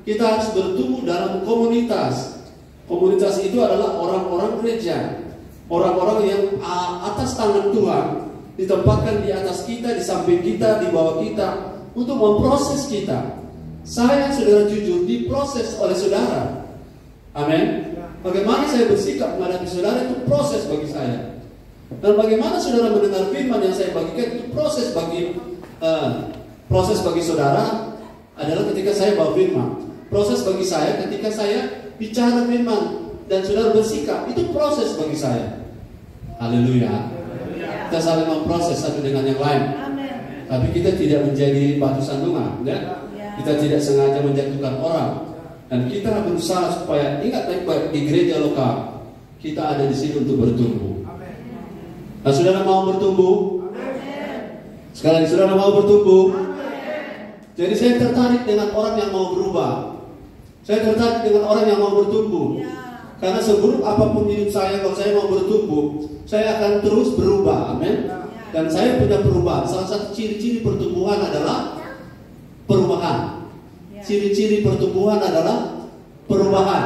Kita harus bertumbuh dalam komunitas. Komunitas itu adalah orang-orang gereja, orang-orang yang atas tangan Tuhan ditempatkan di atas kita, di samping kita, di bawah kita untuk memproses kita. Saya, saudara, jujur diproses oleh saudara. Amin. Bagaimana saya bersikap menghadapi saudara itu proses bagi saya. Dan bagaimana saudara mendengar firman yang saya bagikan itu proses bagi saudara adalah ketika saya bawa firman. Proses bagi saya ketika saya bicara firman dan saudara bersikap, itu proses bagi saya. Haleluya. Kita saling memproses satu dengan yang lain. Tapi kita tidak menjadi batu sandungan, ya? Kita tidak sengaja menjatuhkan orang. Dan kita berusaha supaya ingat baik-baik di gereja lokal kita ada di sini untuk bertumbuh. Nah, saudara mau bertumbuh? Sekali lagi, saudara mau bertumbuh? Jadi saya tertarik dengan orang yang mau berubah. Saya tertarik dengan orang yang mau bertumbuh. Karena seburuk apapun hidup saya, kalau saya mau bertumbuh, saya akan terus berubah. Amin. Dan saya punya perubahan. Salah satu ciri-ciri pertumbuhan adalah perubahan. Ciri-ciri pertumbuhan adalah perubahan.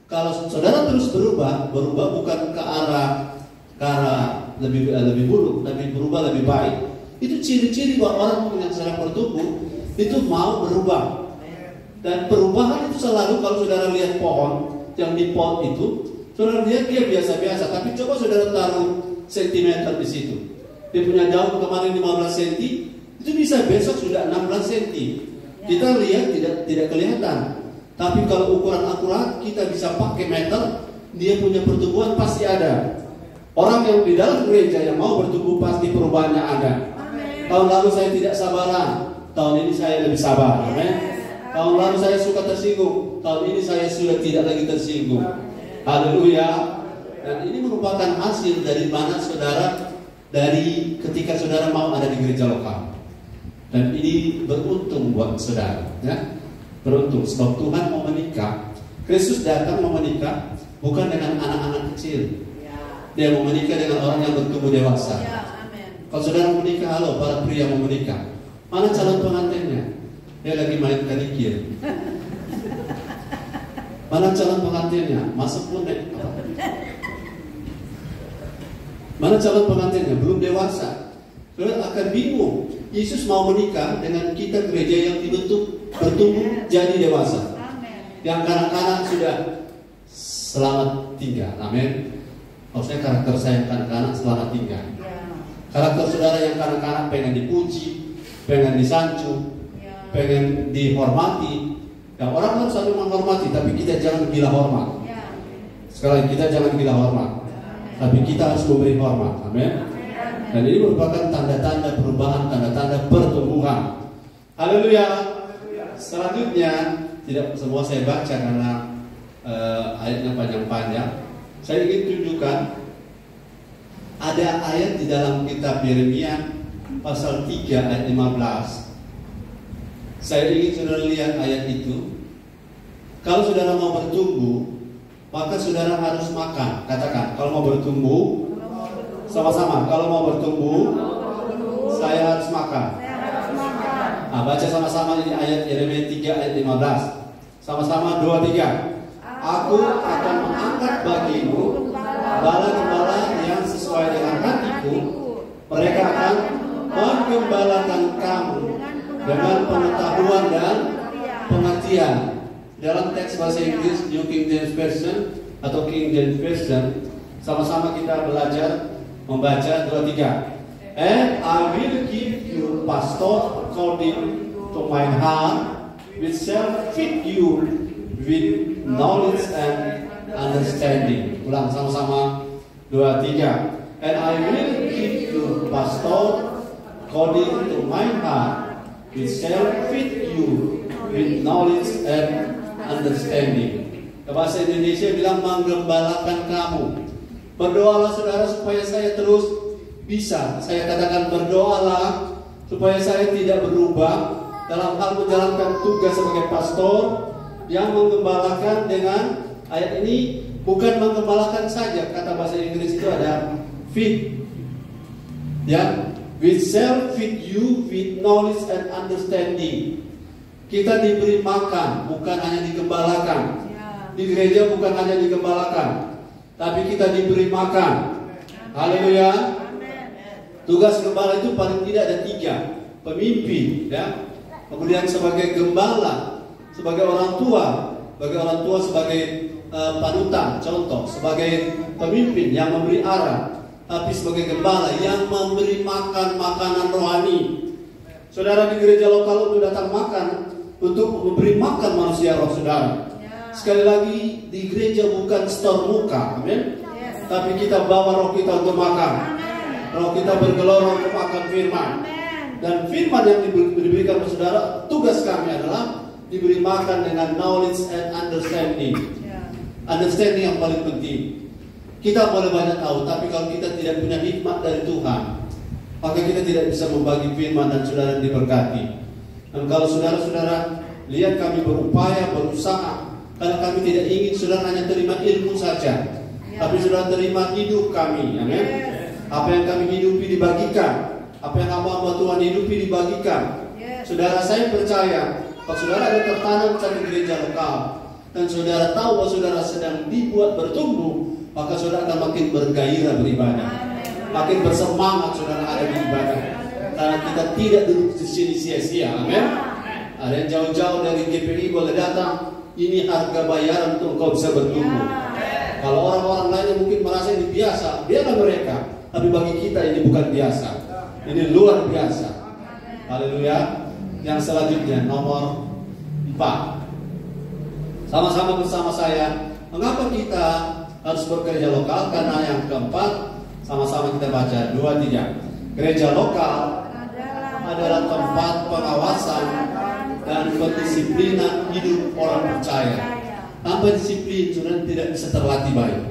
Kalau saudara terus berubah bukan ke arah lebih buruk, tapi berubah lebih baik. Itu ciri-ciri bahwa orang yang sedang bertumbuh itu mau berubah. Dan perubahan itu selalu, kalau saudara lihat pohon yang di pot itu, saudara lihat dia biasa-biasa, tapi coba saudara taruh sentimeter di situ. Dia punya daun kemarin 15 cm, itu bisa besok sudah 16 cm. Kita lihat tidak kelihatan. Tapi kalau ukuran akurat, kita bisa pakai meter, dia punya pertumbuhan pasti ada. Orang yang di dalam gereja yang mau bertumbuh pasti perubahannya ada. Tahun lalu saya tidak sabaran, tahun ini saya lebih sabar. Amin. Tahun lalu saya suka tersinggung, tahun ini saya sudah tidak lagi tersinggung. Haleluya. Dan ini merupakan hasil dari mana saudara, dari ketika saudara mau ada di gereja lokal. Dan ini beruntung buat saudara, ya. Beruntung sebab Tuhan mau menikah. Kristus datang mau menikah bukan dengan anak-anak kecil. Dia mau menikah dengan orang yang bertumbuh dewasa. Kalau saudara mau menikah, halo para pria mau menikah, mana calon pengantinnya? Dia lagi main kanikir. Mana calon pengantinnya? Masuk pun mana calon pengantinnya? Belum dewasa. Saudara akan bingung. Yesus mau menikah dengan kita gereja yang dibentuk bertumbuh jadi dewasa. Yang kanak-kanak sudah selamat tinggal. Amin. Maksudnya karakter saya yang kanak-kanak selamat tinggal. Karakter saudara yang kanak-kanak pengen dipuji, pengen disanjung, pengen dihormati. Yang orang harus saling menghormati, tapi kita jangan gila hormat. Sekali lagi, kita jangan gila hormat, tapi kita harus memberi hormat. Amin. Dan ini merupakan tanda-tanda perubahan, tanda-tanda pertumbuhan. Haleluya. Selanjutnya, tidak semua saya baca karena ayatnya panjang-panjang. Saya ingin tunjukkan ada ayat di dalam kitab Yeremia pasal 3 ayat 15. Saya ingin saudara lihat ayat itu. Kalau saudara mau bertumbuh, maka saudara harus makan. Katakan, kalau mau bertumbuh, sama-sama. Kalau mau bertumbuh, saya harus makan. Nah, baca sama-sama ini ayat Yeremia 3 ayat 15. Sama-sama 2, 3. Aku akan mengangkat bagimu gembala-gembala yang sesuai dengan hatiku, Mereka akan menggembalakan kamu dengan pengetahuan dan pengertian. Dalam teks bahasa Inggris New King James Version atau King James Version, sama-sama kita belajar membaca 2-3. And I will give you pastor according to my heart, which shall fit you with knowledge and understanding. Ulang sama-sama 2-3. And I will give you pastor according to my heart, which shall fit you with knowledge and understanding. Bahasa Indonesia bilang menggembalakan kamu. Berdoalah saudara supaya saya terus bisa. Saya katakan berdoalah supaya saya tidak berubah dalam hal menjalankan tugas sebagai pastor yang menggembalakan dengan ayat ini. Bukan menggembalakan saja, kata bahasa Inggris itu ada fit, ya, which shall fit you with knowledge and understanding. Kita diberi makan, bukan hanya digembalakan. Di gereja bukan hanya digembalakan, tapi kita diberi makan. Haleluya. Tugas gembala itu paling tidak ada 3. Pemimpin, ya. Kemudian sebagai gembala, sebagai orang tua, sebagai panutan, contoh, sebagai pemimpin yang memberi arah, tapi sebagai gembala yang memberi makan makanan rohani. Saudara di gereja lokal untuk datang makan, untuk memberi makan manusia roh saudara. Sekali lagi, di gereja bukan store muka, amin. Tapi kita bawa roh kita untuk makan. Roh kita bergelora untuk makan firman. Dan firman yang diberikan kepada saudara, tugas kami adalah diberi makan dengan knowledge and understanding. Understanding yang paling penting. Kita boleh banyak tahu, tapi kalau kita tidak punya hikmat dari Tuhan, maka kita tidak bisa membagi firman dan saudara diberkati. Dan kalau saudara-saudara lihat kami berupaya, berusaha, karena kami tidak ingin saudara hanya terima ilmu saja, tapi saudara terima hidup kami, amin. Apa yang kami hidupi dibagikan, apa yang hamba Tuhan hidupi dibagikan. Saudara, saya percaya kalau saudara ada tertanam di gereja lokal dan saudara tahu bahwa saudara sedang dibuat bertumbuh, maka saudara akan makin bergairah beribadah, makin bersemangat saudara ada di ibadah, karena kita tidak duduk di sini sia-sia, amin. Ada yang jauh-jauh dari GPI boleh datang, ini harga bayaran untuk engkau bisa bertumbuh. Kalau orang-orang lainnya mungkin merasa ini biasa, biarlah mereka. Tapi bagi kita ini bukan biasa, ini luar biasa. Haleluya. Yang selanjutnya nomor 4. Sama-sama bersama saya. Mengapa kita harus bekerja lokal? Karena yang keempat, sama-sama kita baca 2-3. Gereja lokal adalah tempat pengawasan dan pendisiplinan hidup orang percaya. Tanpa disiplin, saudara tidak bisa terlatih baik.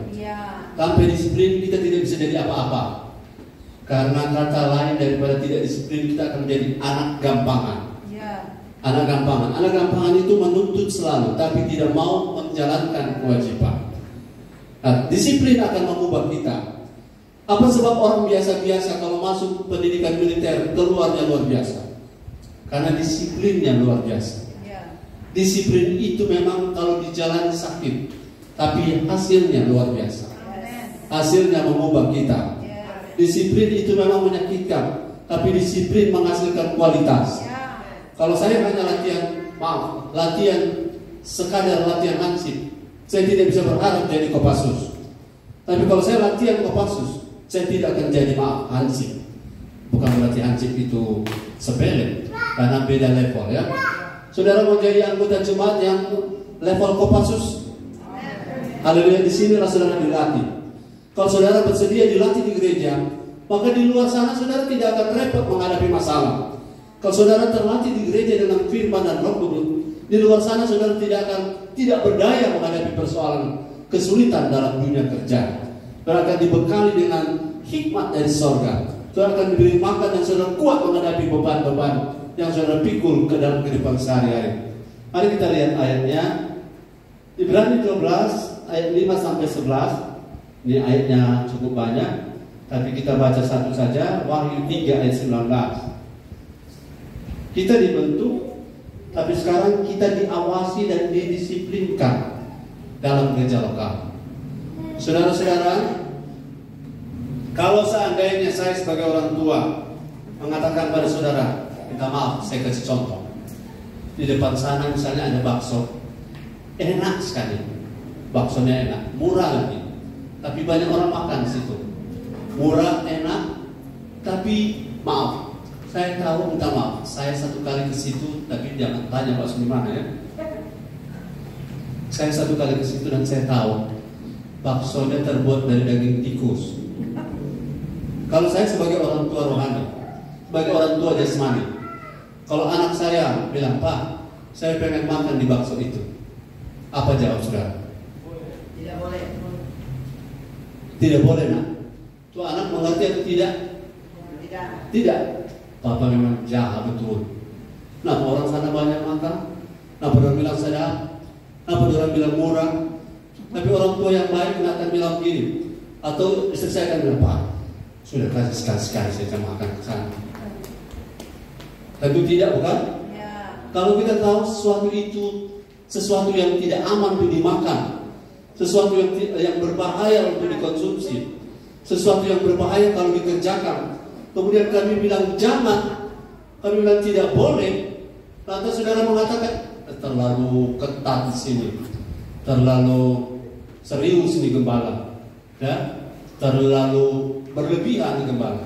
Tanpa disiplin kita tidak bisa jadi apa-apa. Karena kata lain daripada tidak disiplin, kita akan menjadi anak gampangan. Anak gampangan itu menuntut selalu, tapi tidak mau menjalankan kewajiban. Nah, disiplin akan mengubah kita. Apa sebab orang biasa-biasa kalau masuk pendidikan militer keluarnya luar biasa? Karena disiplinnya luar biasa. Disiplin itu memang kalau dijalani sakit, tapi hasilnya luar biasa. Hasilnya mengubah kita. Disiplin itu memang menyakitkan, tapi disiplin menghasilkan kualitas. Kalau saya hanya latihan sekadar latihan hansip, saya tidak bisa berharap jadi Kopassus. Tapi kalau saya latihan Kopassus, saya tidak akan jadi hansip. Bukan berarti hansip itu sepele, karena beda level, ya. Saudara mau jadi anggota jemaat yang level Kopassus? Haleluya, di sinilah saudara dilatih. Kalau saudara bersedia dilatih di gereja, maka di luar sana saudara tidak akan repot menghadapi masalah. Kalau saudara terlatih di gereja dengan firman dan Roh Kudus, di luar sana saudara tidak berdaya menghadapi persoalan kesulitan dalam dunia kerja. Saudara akan dibekali dengan hikmat dari sorga. Saudara akan diberi makan dan saudara kuat menghadapi beban-beban yang saudara pikul ke dalam kehidupan sehari-hari. Mari kita lihat ayatnya. Ibrani 12 ayat 5-11. Ini ayatnya cukup banyak, tapi kita baca satu saja. Wahyu 3 ayat 19. Kita dibentuk, tapi sekarang kita diawasi dan didisiplinkan dalam gereja lokal. Saudara-saudara, Kalau seandainya saya sebagai orang tua mengatakan pada saudara, minta maaf, saya kasih contoh. Di depan sana misalnya ada bakso, enak sekali, baksonya enak, murah lagi, tapi banyak orang makan di situ. Murah, enak, tapi maaf, saya tahu, minta maaf, saya satu kali ke situ, tapi jangan tanya bakso di mana ya. Saya satu kali ke situ dan saya tahu baksonya terbuat dari daging tikus. Kalau saya sebagai orang tua rohani, sebagai orang tua jasmani, kalau anak saya bilang, Pak, saya pengen makan di bakso itu, apa jawab saudara? Tidak boleh. Tidak boleh, nak. Tuh anak mengerti atau tidak? Tidak. Tidak. Papa memang jahat betul. Nah, orang sana banyak makan. Nah, orang bilang sedap. Nah, orang bilang murah. Tapi orang tua yang baik akan bilang begini. Atau istri saya akan bilang, Pak, sudah kasih sekali-sekali saya akan makan ke sana. Tentu tidak, bukan? Ya. Kalau kita tahu sesuatu itu sesuatu yang tidak aman untuk dimakan, sesuatu yang berbahaya untuk dikonsumsi, sesuatu yang berbahaya kalau dikerjakan, kemudian kami bilang jangan, kami bilang tidak boleh, lantas saudara mengatakan terlalu ketat di sini, terlalu serius nih gembala, ya, terlalu berlebihan nih gembala.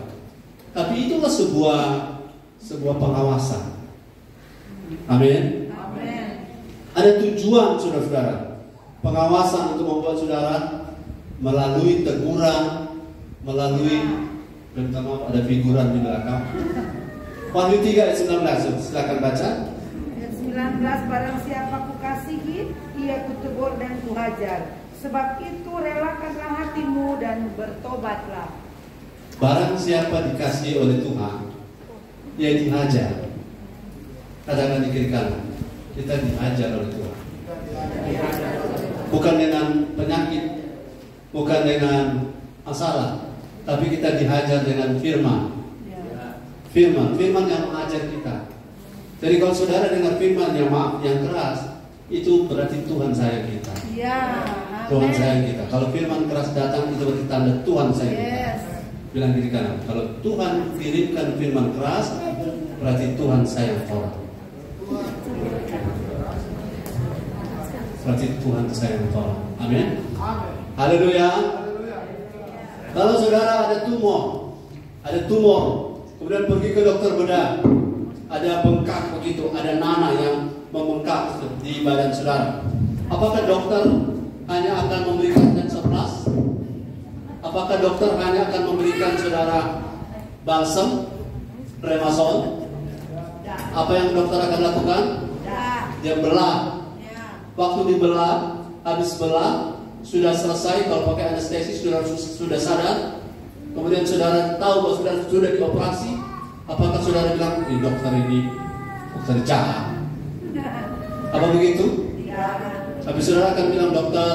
Tapi itulah sebuah pengawasan. Amin. Amin. Ada tujuan saudara-saudara. Pengawasan untuk membuat saudara melalui teguran, melalui, minta maaf ada figuran di belakang. Wahyu 3 ayat 19, silakan baca. Ayat 19, barang siapa kukasihi, ia kutegur dan kuhajar. Sebab itu relakanlah hatimu dan bertobatlah. Barang siapa dikasihi oleh Tuhan, ia dihajar. Katakan di kiri kanan, kita dihajar oleh Tuhan. Bukan dengan penyakit, bukan dengan masalah, tapi kita dihajar dengan firman. Firman yang mengajar kita. Jadi kalau saudara dengar firman yang keras, itu berarti Tuhan sayang kita. Ya. Tuhan sayang kita. Kalau firman keras datang, itu berarti tanda Tuhan sayang kita. Yes. Bilang kiri kanan, kalau Tuhan kirimkan firman keras, berarti Tuhan sayang orang. Berarti Tuhan sayang orang. Amin. Haleluya. Kalau saudara ada tumor, kemudian pergi ke dokter bedah, ada bengkak begitu, ada nanah yang membengkak di badan saudara. Apakah dokter hanya akan memberikan Tensoplast? Apakah dokter hanya akan memberikan saudara balsam, Remasol? Apa yang dokter akan lakukan? Dia belah. Waktu dibelah, habis belah, sudah selesai. Kalau pakai anestesi sudah sadar. Kemudian saudara tahu bahwa saudara sudah dioperasi. Apakah saudara bilang, dokter ini dokter jahat? Apa begitu? Tapi saudara akan bilang, dokter,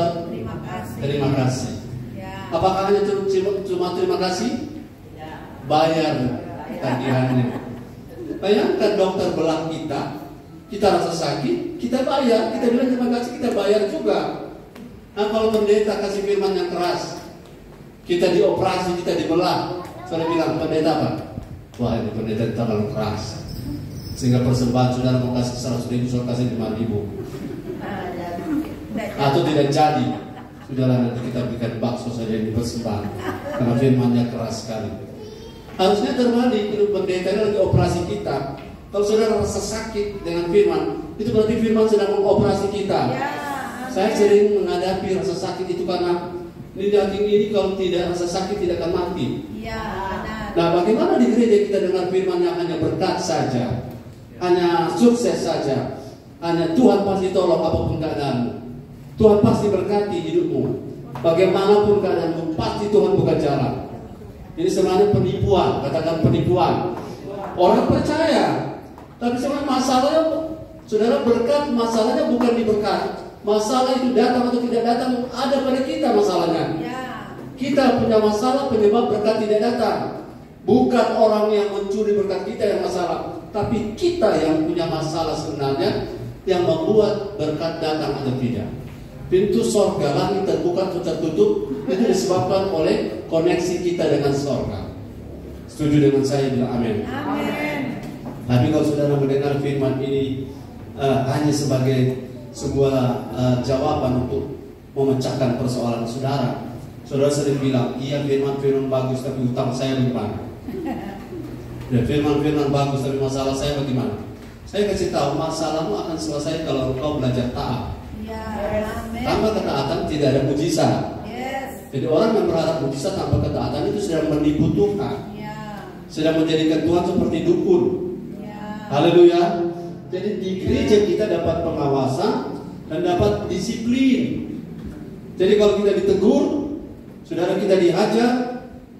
terima kasih. Apakah hanya cuma terima kasih? Bayar tagihannya. Bayangkan dokter belah kita rasa sakit, kita bayar, kita bilang terima kasih, kita bayar juga. Nah, kalau pendeta kasih firman yang keras, kita dioperasi, kita dibelah, saudara bilang, pendeta apa? Wah, ini pendeta terlalu keras, sehingga persembahan saudara mau kasih 100.000, saudara kasih 5.000, atau tidak jadi, saudara nanti kita berikan bakso saja yang dipersembahkan, karena firmannya keras sekali. Harusnya terbalik, itu pendeta ini lagi operasi kita. Kalau saudara rasa sakit dengan firman, itu berarti firman sedang mengoperasi kita. Saya sering menghadapi rasa sakit itu karena ini daging ini kalau tidak rasa sakit tidak akan mati. Nah, bagaimana di gereja kita dengar firman yang hanya berkat saja, hanya sukses saja, hanya Tuhan pasti tolong apapun keadaanmu, Tuhan pasti berkati hidupmu, bagaimanapun keadaanmu pasti Tuhan buka jalan. Ini sebenarnya penipuan, katakan penipuan. Orang percaya, tapi sebenarnya masalahnya, saudara, berkat masalahnya bukan di berkat. Masalah itu datang atau tidak datang ada pada kita masalahnya. Kita punya masalah penyebab berkat tidak datang. Bukan orang yang mencuri berkat kita yang masalah, tapi kita yang punya masalah sebenarnya yang membuat berkat datang atau tidak. Pintu sorga langit terbuka atau tertutup itu disebabkan oleh koneksi kita dengan surga. Setuju dengan saya? Bilang amin. Amin. Tapi kalau saudara mendengar firman ini hanya sebagai sebuah jawaban untuk memecahkan persoalan saudara, saudara sering bilang, iya firman-firman bagus tapi utang saya bagaimana? Ya, firman-firman bagus tapi masalah saya bagaimana? Saya kasih tahu, masalahmu akan selesai kalau engkau belajar taat. Tanpa ketaatan tidak ada mujizat. Jadi orang yang berharap mujizat tanpa ketaatan itu sedang menipu Tuhan, sedang menjadikan Tuhan seperti dukun. Haleluya. Jadi di gereja kita dapat pengawasan dan dapat disiplin. Jadi kalau kita ditegur, saudara kita dihajar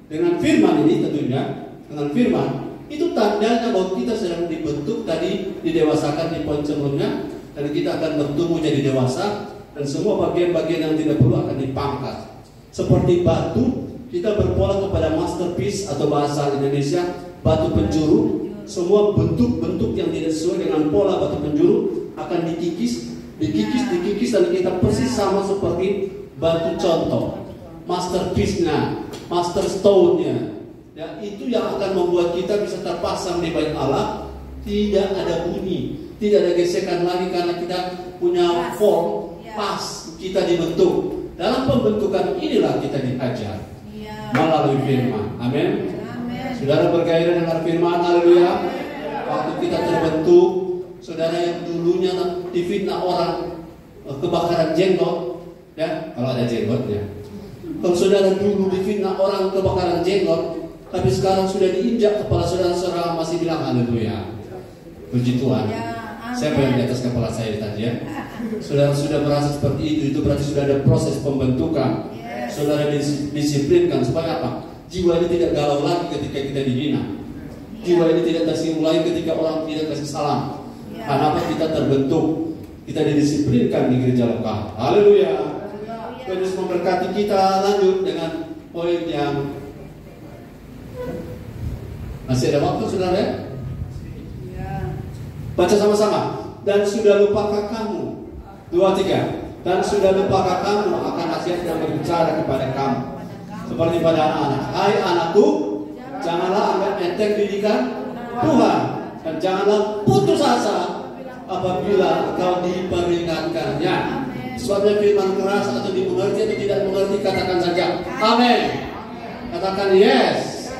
dengan firman ini, tentunya dengan firman itu tandanya bahwa kita sedang dibentuk tadi, didewasakan di poin sebelumnya, dan kita akan bertumbuh jadi dewasa, dan semua bagian-bagian yang tidak perlu akan dipangkas. Seperti batu, kita berpola kepada masterpiece atau bahasa Indonesia batu penjuru. Semua bentuk-bentuk yang tidak sesuai dengan pola batu penjuru akan dikikis, dan kita persis sama seperti batu contoh, masterpiece-nya, master stone-nya. Ya, itu yang akan membuat kita bisa terpasang di bait Allah, tidak ada bunyi, tidak ada gesekan lagi karena kita punya form pas, kita dibentuk. Dalam pembentukan inilah kita diajar melalui firman. Amin. Saudara bergairah dengan firman, haleluya. Waktu kita terbentuk, saudara yang dulunya difitnah orang kebakaran jenggot, ya, kalau ada jenggotnya. Kalau saudara dulu difitnah orang kebakaran jenggot, tapi sekarang sudah diinjak kepala saudara masih bilang haleluya. Puji Tuhan. Siapa yang di atas kepala saya tadi, ya? Saudara sudah merasa seperti itu berarti sudah ada proses pembentukan. Saudara disiplinkan supaya apa? Jiwa ini tidak galau lagi ketika kita dihina. Jiwa ini tidak tersinggung lagi ketika orang tidak kasih salam. Karena apa? Kita terbentuk, kita didisiplinkan di gereja lokal. Haleluya. Terus memberkati kita. Lanjut dengan poin yang masih ada waktu, saudara, ya? Baca sama-sama. Dan sudah lupakah kamu? 2, 3. Dan sudah lupakah kamu akan nasihat yang berbicara kepada kamu seperti pada anak-anak? Hai anakku, janganlah anggap enteng didikan Tuhan, dan janganlah putus asa apabila engkau diperingatkannya. Sebabnya firman keras atau dimengerti atau tidak mengerti, katakan saja amin. Katakan yes.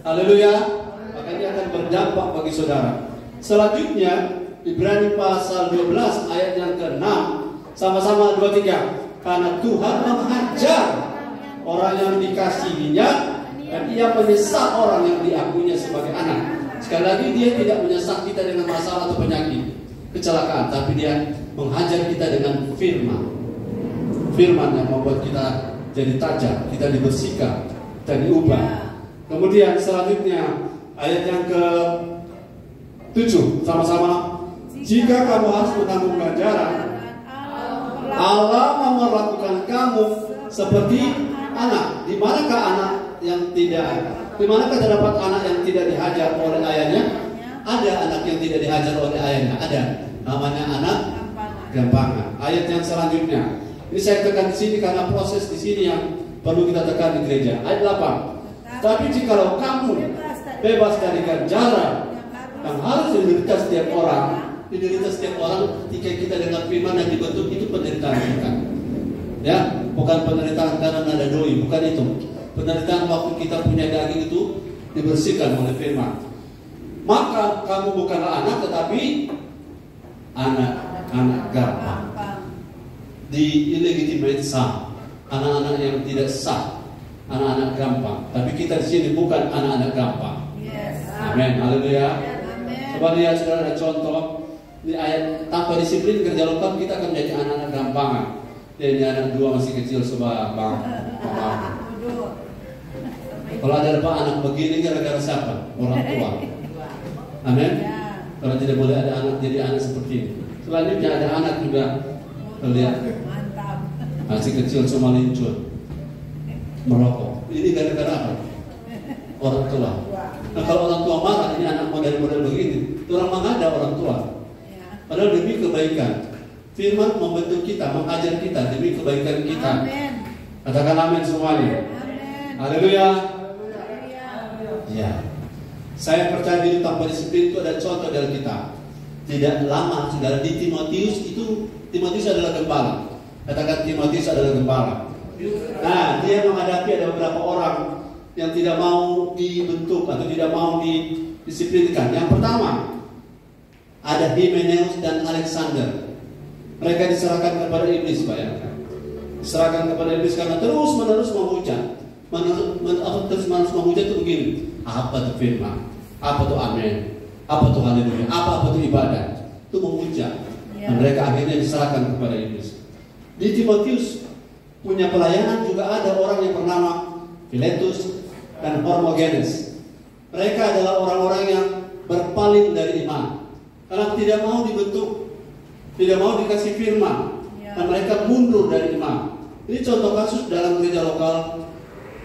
Haleluya. Maka ini akan berdampak bagi saudara. Selanjutnya Ibrani pasal 12 ayat yang ke-6. Sama-sama 2, 3. Karena Tuhan menghajar orang yang dikasihinya, dan ia menyesak orang yang diakuinya sebagai anak. Sekali lagi, dia tidak menyesak kita dengan masalah atau penyakit, kecelakaan, tapi dia menghajar kita dengan firman. Firman yang membuat kita jadi tajam, kita dibersihkan, kita diubah. Kemudian selanjutnya ayat yang ke-7, sama-sama. Jika kamu harus menanggung ganjaran, Allah memperlakukan kamu seperti anak. Di manakah anak yang tidak? Di manakah terdapat anak yang tidak dihajar oleh ayahnya? Ada anak yang tidak dihajar oleh ayahnya. Ada. Namanya anak gampangan. Ayat yang selanjutnya. Ini saya tekan di sini karena proses di sini yang perlu kita tekan di gereja. Ayat 8. Tapi jikalau kamu bebas dari ganjaran yang harus diderita setiap orang, ketika kita dengar firman yang dibentuk, itu penderitaan kita. Ya, bukan penderitaan karena ada doi, bukan itu. Penderitaan waktu kita punya daging itu dibersihkan oleh firman. Maka kamu bukanlah anak, tetapi anak gampang. Di illegitimate son, anak-anak yang tidak sah, anak-anak gampang. Tapi kita di sini bukan anak-anak gampang. Amin, haleluya. Coba lihat, saudara, ada contoh di ayat, tanpa disiplin kerja lokal kita akan menjadi anak-anak gampangan. Ini anak 2 masih kecil, coba bang. Kalau ada anak begini gara-gara siapa? Orang tua. Amin. Kalau tidak boleh ada anak jadi anak seperti ini. Selanjutnya ada anak juga, lihat, masih kecil cuma lincur, merokok. Ini gara-gara apa? Orang tua. Nah, kalau orang tua marah, ini anak model-model begini, itu orang mengada orang tua. Padahal demi kebaikan. Firman membentuk kita, mengajar kita demi kebaikan kita. Katakan amin semuanya. Haleluya. Ya. Saya percaya diri tanpa disiplin itu ada contoh dari kita. Tidak lama, saudara, di Timotius adalah gembala. Katakan Timotius adalah gembala. Nah, dia menghadapi ada beberapa orang yang tidak mau dibentuk atau tidak mau didisiplinkan. Yang pertama, ada Hymenaeus dan Alexander. Mereka diserahkan kepada iblis, bayangkan. Diserahkan kepada iblis karena terus-menerus menghujat. Terus-menerus menghujat itu begini. Apa itu firman? Apa itu amin? Apa itu haleluya? Apa itu ibadah? Itu menghujat. Dan mereka akhirnya diserahkan kepada iblis. Di Timotius punya pelayanan juga ada orang yang bernama Philetus dan Hermogenes. Mereka adalah orang-orang yang berpaling dari iman karena tidak mau dibentuk, tidak mau dikasih firman, dan mereka mundur dari iman. Ini contoh kasus dalam gereja lokal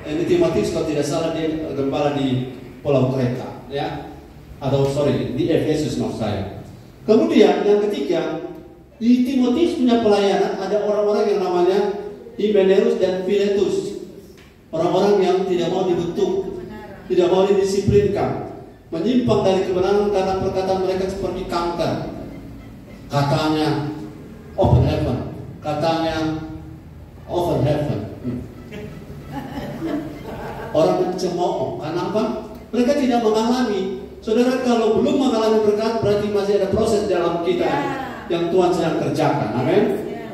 di Timotius, kalau tidak salah dia gembala di Pulau Kreta, ya, atau di Efesus maksud saya. Kemudian yang ketiga, di Timotius punya pelayanan ada orang-orang yang namanya Hymenaeus dan Philetus, orang-orang yang tidak mau dibentuk, tidak mau didisiplinkan, menyimpang dari kebenaran karena perkataan mereka seperti kanker. Katanya open heaven, katanya open heaven. Orang cemooh, karena apa? Mereka tidak mengalami. Saudara, kalau belum mengalami berkat, berarti masih ada proses dalam kita yang Tuhan sedang kerjakan. Amin.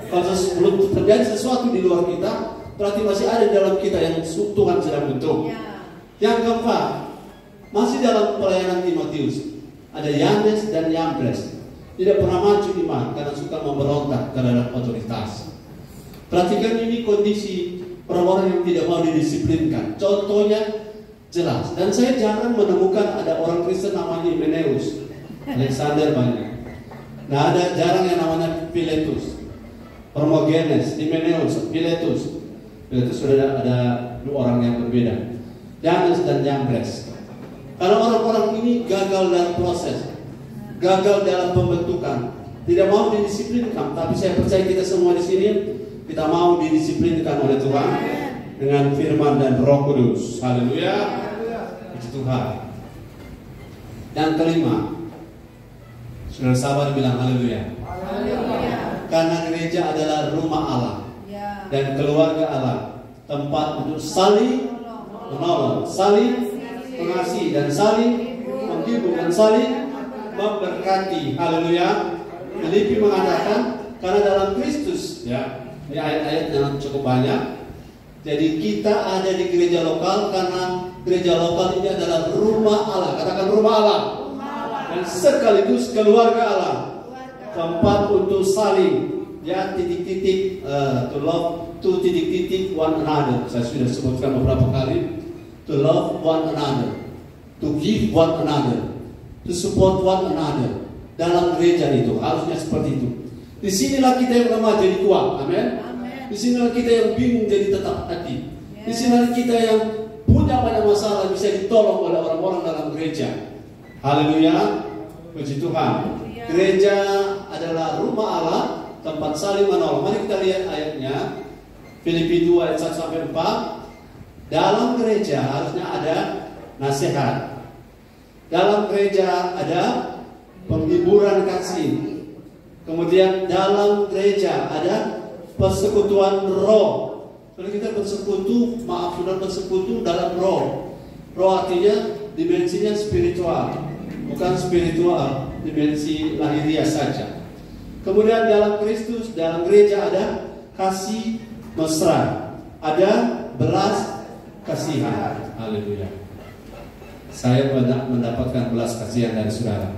Kalau belum terjadi sesuatu di luar kita, berarti masih ada dalam kita yang Tuhan sedang bentuk. Yang keempat, masih dalam pelayanan Timotius, ada Yanes dan Yambres. Tidak pernah maju iman karena suka memberontak terhadap otoritas. Perhatikan ini kondisi orang-orang yang tidak mau didisiplinkan. Contohnya jelas. Dan saya jarang menemukan ada orang Kristen namanya Hymenaeus. Alexander banyak. Nah, ada jarang yang namanya Philetus, Hermogenes, Hymenaeus, Philetus. Philetus sudah ada dua orang yang berbeda. Yanes dan Yambres. Karena orang-orang ini gagal dalam proses, gagal dalam pembentukan, tidak mau didisiplinkan. Tapi saya percaya kita semua di sini kita mau didisiplinkan oleh Tuhan dengan firman dan Roh Kudus. Haleluya. Puji Tuhan. Yang kelima, saudara sabar bilang haleluya. Karena gereja adalah rumah Allah dan keluarga Allah, tempat untuk saling menolong, saling mengasihi dan saling menghibur dan saling memberkati. Haleluya. Filipi mengatakan karena dalam Kristus, ya, ini ayat-ayat yang cukup banyak. Jadi kita ada di gereja lokal karena gereja lokal ini adalah rumah Allah. Katakan rumah Allah. Dan sekaligus keluarga Allah, tempat untuk saling, ya, titik-titik to love, to titik-titik one another. Saya sudah sebutkan beberapa kali. To love one another, to give one another, to support one another. Dalam gereja itu harusnya seperti itu. Disinilah kita yang lemah jadi kuat, amin. Disinilah kita yang bingung jadi tetap hati. Disinilah kita yang punya banyak masalah bisa ditolong oleh orang-orang dalam gereja. Haleluya, puji Tuhan. Gereja adalah rumah Allah, tempat saling menolong. Mari kita lihat ayatnya. Filipi 2 ayat 1 sampai 4. Dalam gereja harusnya ada nasihat. Dalam gereja ada penghiburan kasih. Kemudian dalam gereja ada persekutuan roh. Kalau kita bersekutu, bersekutu dalam roh. Roh artinya dimensinya spiritual, bukan spiritual dimensi lahiriah saja. Kemudian dalam Kristus, dalam gereja ada kasih mesra, ada belas kasihan. Haleluya. Saya banyak mendapatkan belas kasihan dari saudara.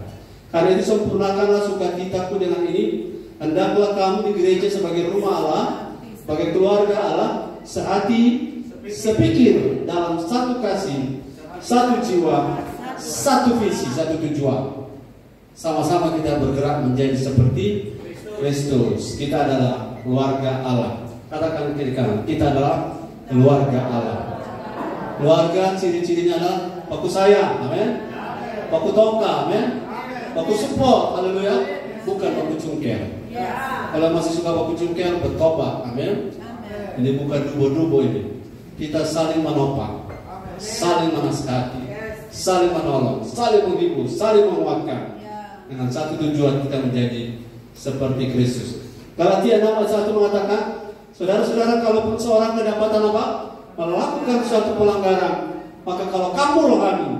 Karena itu sempurnakanlah sukacitaku dengan ini. Hendaklah kamu di gereja sebagai rumah Allah, sebagai keluarga Allah, sehati, sepikir, dalam satu kasih, satu jiwa, satu visi, satu tujuan. Sama-sama kita bergerak menjadi seperti Kristus. Kita adalah keluarga Allah. Katakan kiri kanan, kita adalah keluarga Allah. Keluarga ciri-cirinya adalah baku sayang, amin. Baku tongka, amin. Baku support, haleluya. Bukan baku cungkel. Kalau masih suka baku cungkel, bertobat, amin. Ini bukan dubo-dubo ini. Kita saling menopang, saling menasihati, saling menolong, saling menghibur, saling menguatkan. Dengan satu tujuan kita menjadi seperti Kristus. Galatia 6:1 mengatakan, saudara-saudara, kalaupun seorang kedapatan apa? Melakukan suatu pelanggaran, maka kalau kamu rohani,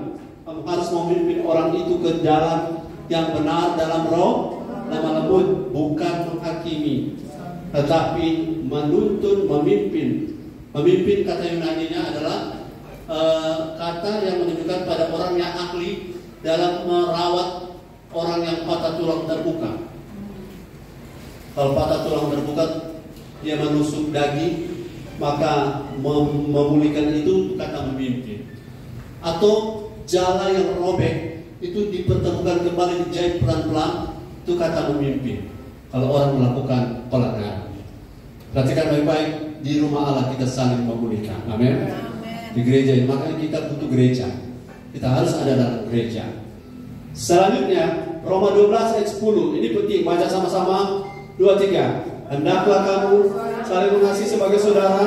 kamu harus memimpin orang itu ke jalan yang benar dalam roh, lemah lembut, bukan menghakimi, tetapi menuntun, memimpin. Memimpin kata Yunaninya adalah kata yang menunjukkan pada orang yang ahli dalam merawat orang yang patah tulang terbuka. Kalau patah tulang terbuka, dia menusuk daging, maka memulihkan itu kata memimpin. Atau jala yang robek itu dipertemukan kembali, dijahit pelan-pelan, itu kata memimpin. Kalau orang melakukan pelanggaran, perhatikan baik-baik, di rumah Allah kita saling memulihkan. Amin. Di gereja ini, makanya kita butuh gereja. Kita harus ada dalam gereja. Selanjutnya Roma 12 ayat 10. Ini penting, baca sama-sama. 2-3. Hendaklah kamu saling mengasihi sebagai saudara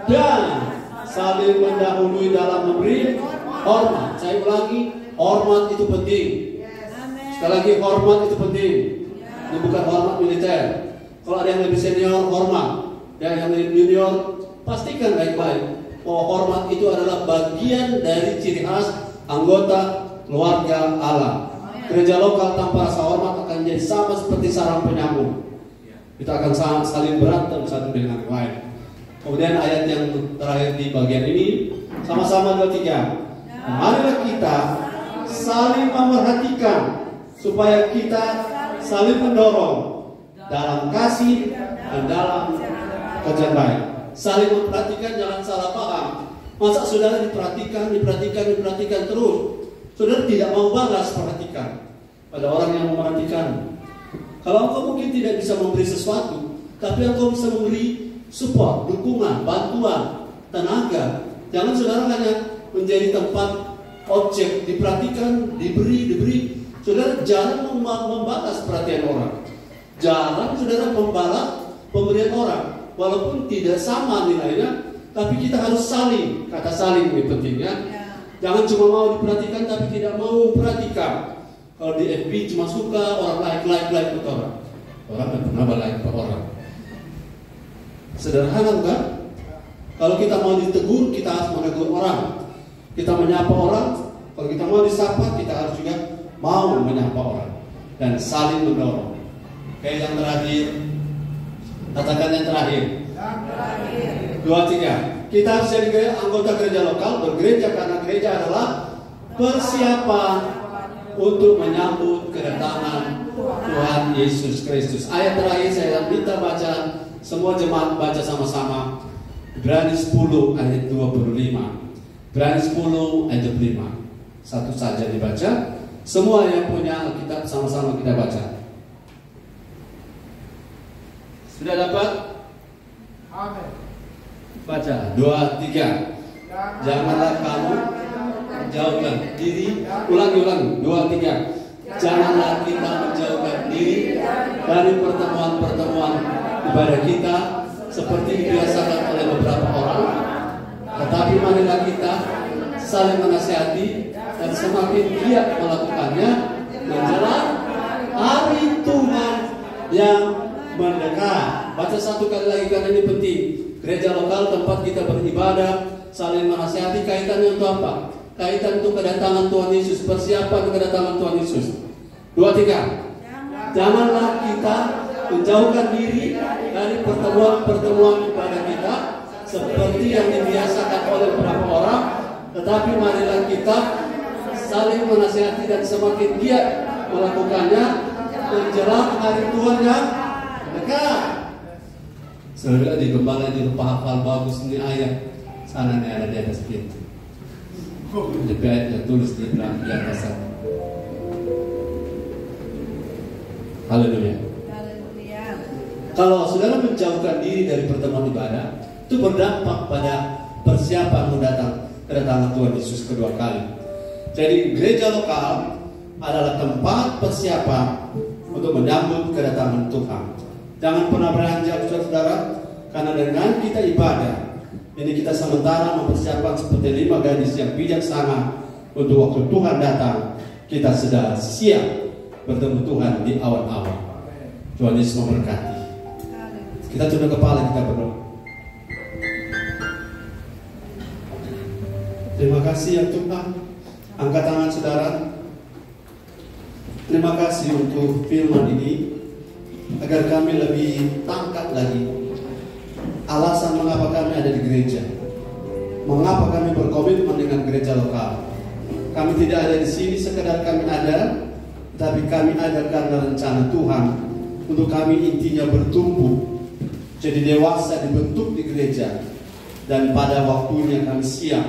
dan saling mendahului dalam memberi hormat. Saya ulangi, hormat itu penting. Sekali lagi, hormat itu penting. Ini bukan hormat militer. Kalau ada yang lebih senior, hormat. Dan yang lebih junior, pastikan baik-baik bahwa hormat itu adalah bagian dari ciri khas anggota keluarga Allah. Gereja lokal tanpa rasa hormat akan jadi sama seperti sarang penyambung. Kita akan saling berantem satu dengan yang lain. Kemudian ayat yang terakhir di bagian ini, sama-sama 2-3. Marilah kita saling memerhatikan supaya kita saling mendorong dalam kasih dan dalam kerja baik. Saling memperhatikan, jangan salah paham. Masa saudara diperhatikan terus, saudara tidak mau balas perhatikan pada orang yang memperhatikan. Kalau engkau mungkin tidak bisa memberi sesuatu, tapi engkau bisa memberi support, dukungan, bantuan, tenaga. Jangan saudara hanya menjadi tempat objek, diperhatikan, diberi. Saudara jarang membalas perhatian orang. Jarang saudara membalas pemberian orang. Walaupun tidak sama nilainya, tapi kita harus saling. Kata saling ini pentingnya. Jangan cuma mau diperhatikan tapi tidak mau perhatikan. Kalau di FB cuma suka orang like ke orang. Orang tidak pernah like ke orang. Sederhana bukan? Kalau kita mau ditegur, kita harus menegur orang. Kita menyapa orang. Kalau kita mau disapa, kita harus juga mau menyapa orang dan saling mendorong. Oke, yang terakhir, katakan yang terakhir. 2-3. Kita harus jadi anggota gereja lokal, bergereja karena gereja adalah persiapan untuk menyambut kedatangan Tuhan Yesus Kristus. Ayat terakhir saya minta baca, semua jemaat baca sama-sama. Ibrani 10 ayat 25. Ibrani 10 ayat 25. Satu saja dibaca. Semua yang punya Alkitab sama-sama kita baca. Sudah dapat? Amin. Baca 2-3. Janganlah kamu menjauhkan diri. Ulangi 2-3. Janganlah kita menjauhkan diri dari pertemuan-pertemuan ibadah kita seperti dibiasakan oleh beberapa orang, tetapi marilah kita saling menasihati dan semakin giat melakukannya menjelang hari Tuhan yang mendekat. Baca satu kali lagi karena ini penting. Gereja lokal tempat kita beribadah, saling menasihati. Kaitannya untuk apa? Kaitan untuk kedatangan Tuhan Yesus, persiapan kedatangan Tuhan Yesus. 2-3. Janganlah kita menjauhkan diri dari pertemuan-pertemuan ibadah kita seperti yang dibiasakan oleh beberapa orang, tetapi marilah kita saling menasihati dan semakin giat melakukannya menjelang hari Tuhan yang dekat. Saudara di gembala di lupa hafal bagus ini ayat, sana nih ada di atas pintu. Lebih ayat yang tulis di atas sana. Haleluya. Kalau saudara menjauhkan diri dari pertemuan ibadah, itu berdampak pada persiapan kedatangan Tuhan Yesus kedua kali. Jadi gereja lokal adalah tempat persiapan untuk menyambut kedatangan Tuhan. Jangan pernah beranjak saudara, Karena dengan kita ibadah, ini kita sementara mempersiapkan seperti 5 gadis yang bijaksana untuk waktu Tuhan datang, kita sudah siap bertemu Tuhan di awal-awal. Tuhan Yesus memberkati. Kita tunduk kepala, kita berdoa. Terima kasih ya Tuhan. Angkat tangan saudara. Terima kasih untuk firman ini, agar kami lebih tangkap lagi alasan mengapa kami ada di gereja, mengapa kami berkomitmen dengan gereja lokal. Kami tidak ada di sini sekedar kami ada, tapi kami ada karena rencana Tuhan untuk kami intinya bertumbuh, jadi dewasa, dibentuk di gereja, dan pada waktunya kami siap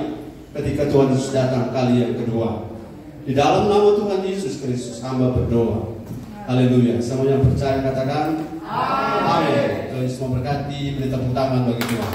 ketika Tuhan Yesus datang kali yang kedua. Di dalam nama Tuhan Yesus Kristus hamba berdoa. Haleluya. Semua yang percaya katakan amin. Tuhan Yesus memberkati. Beri tepuk tangan bagi Tuhan.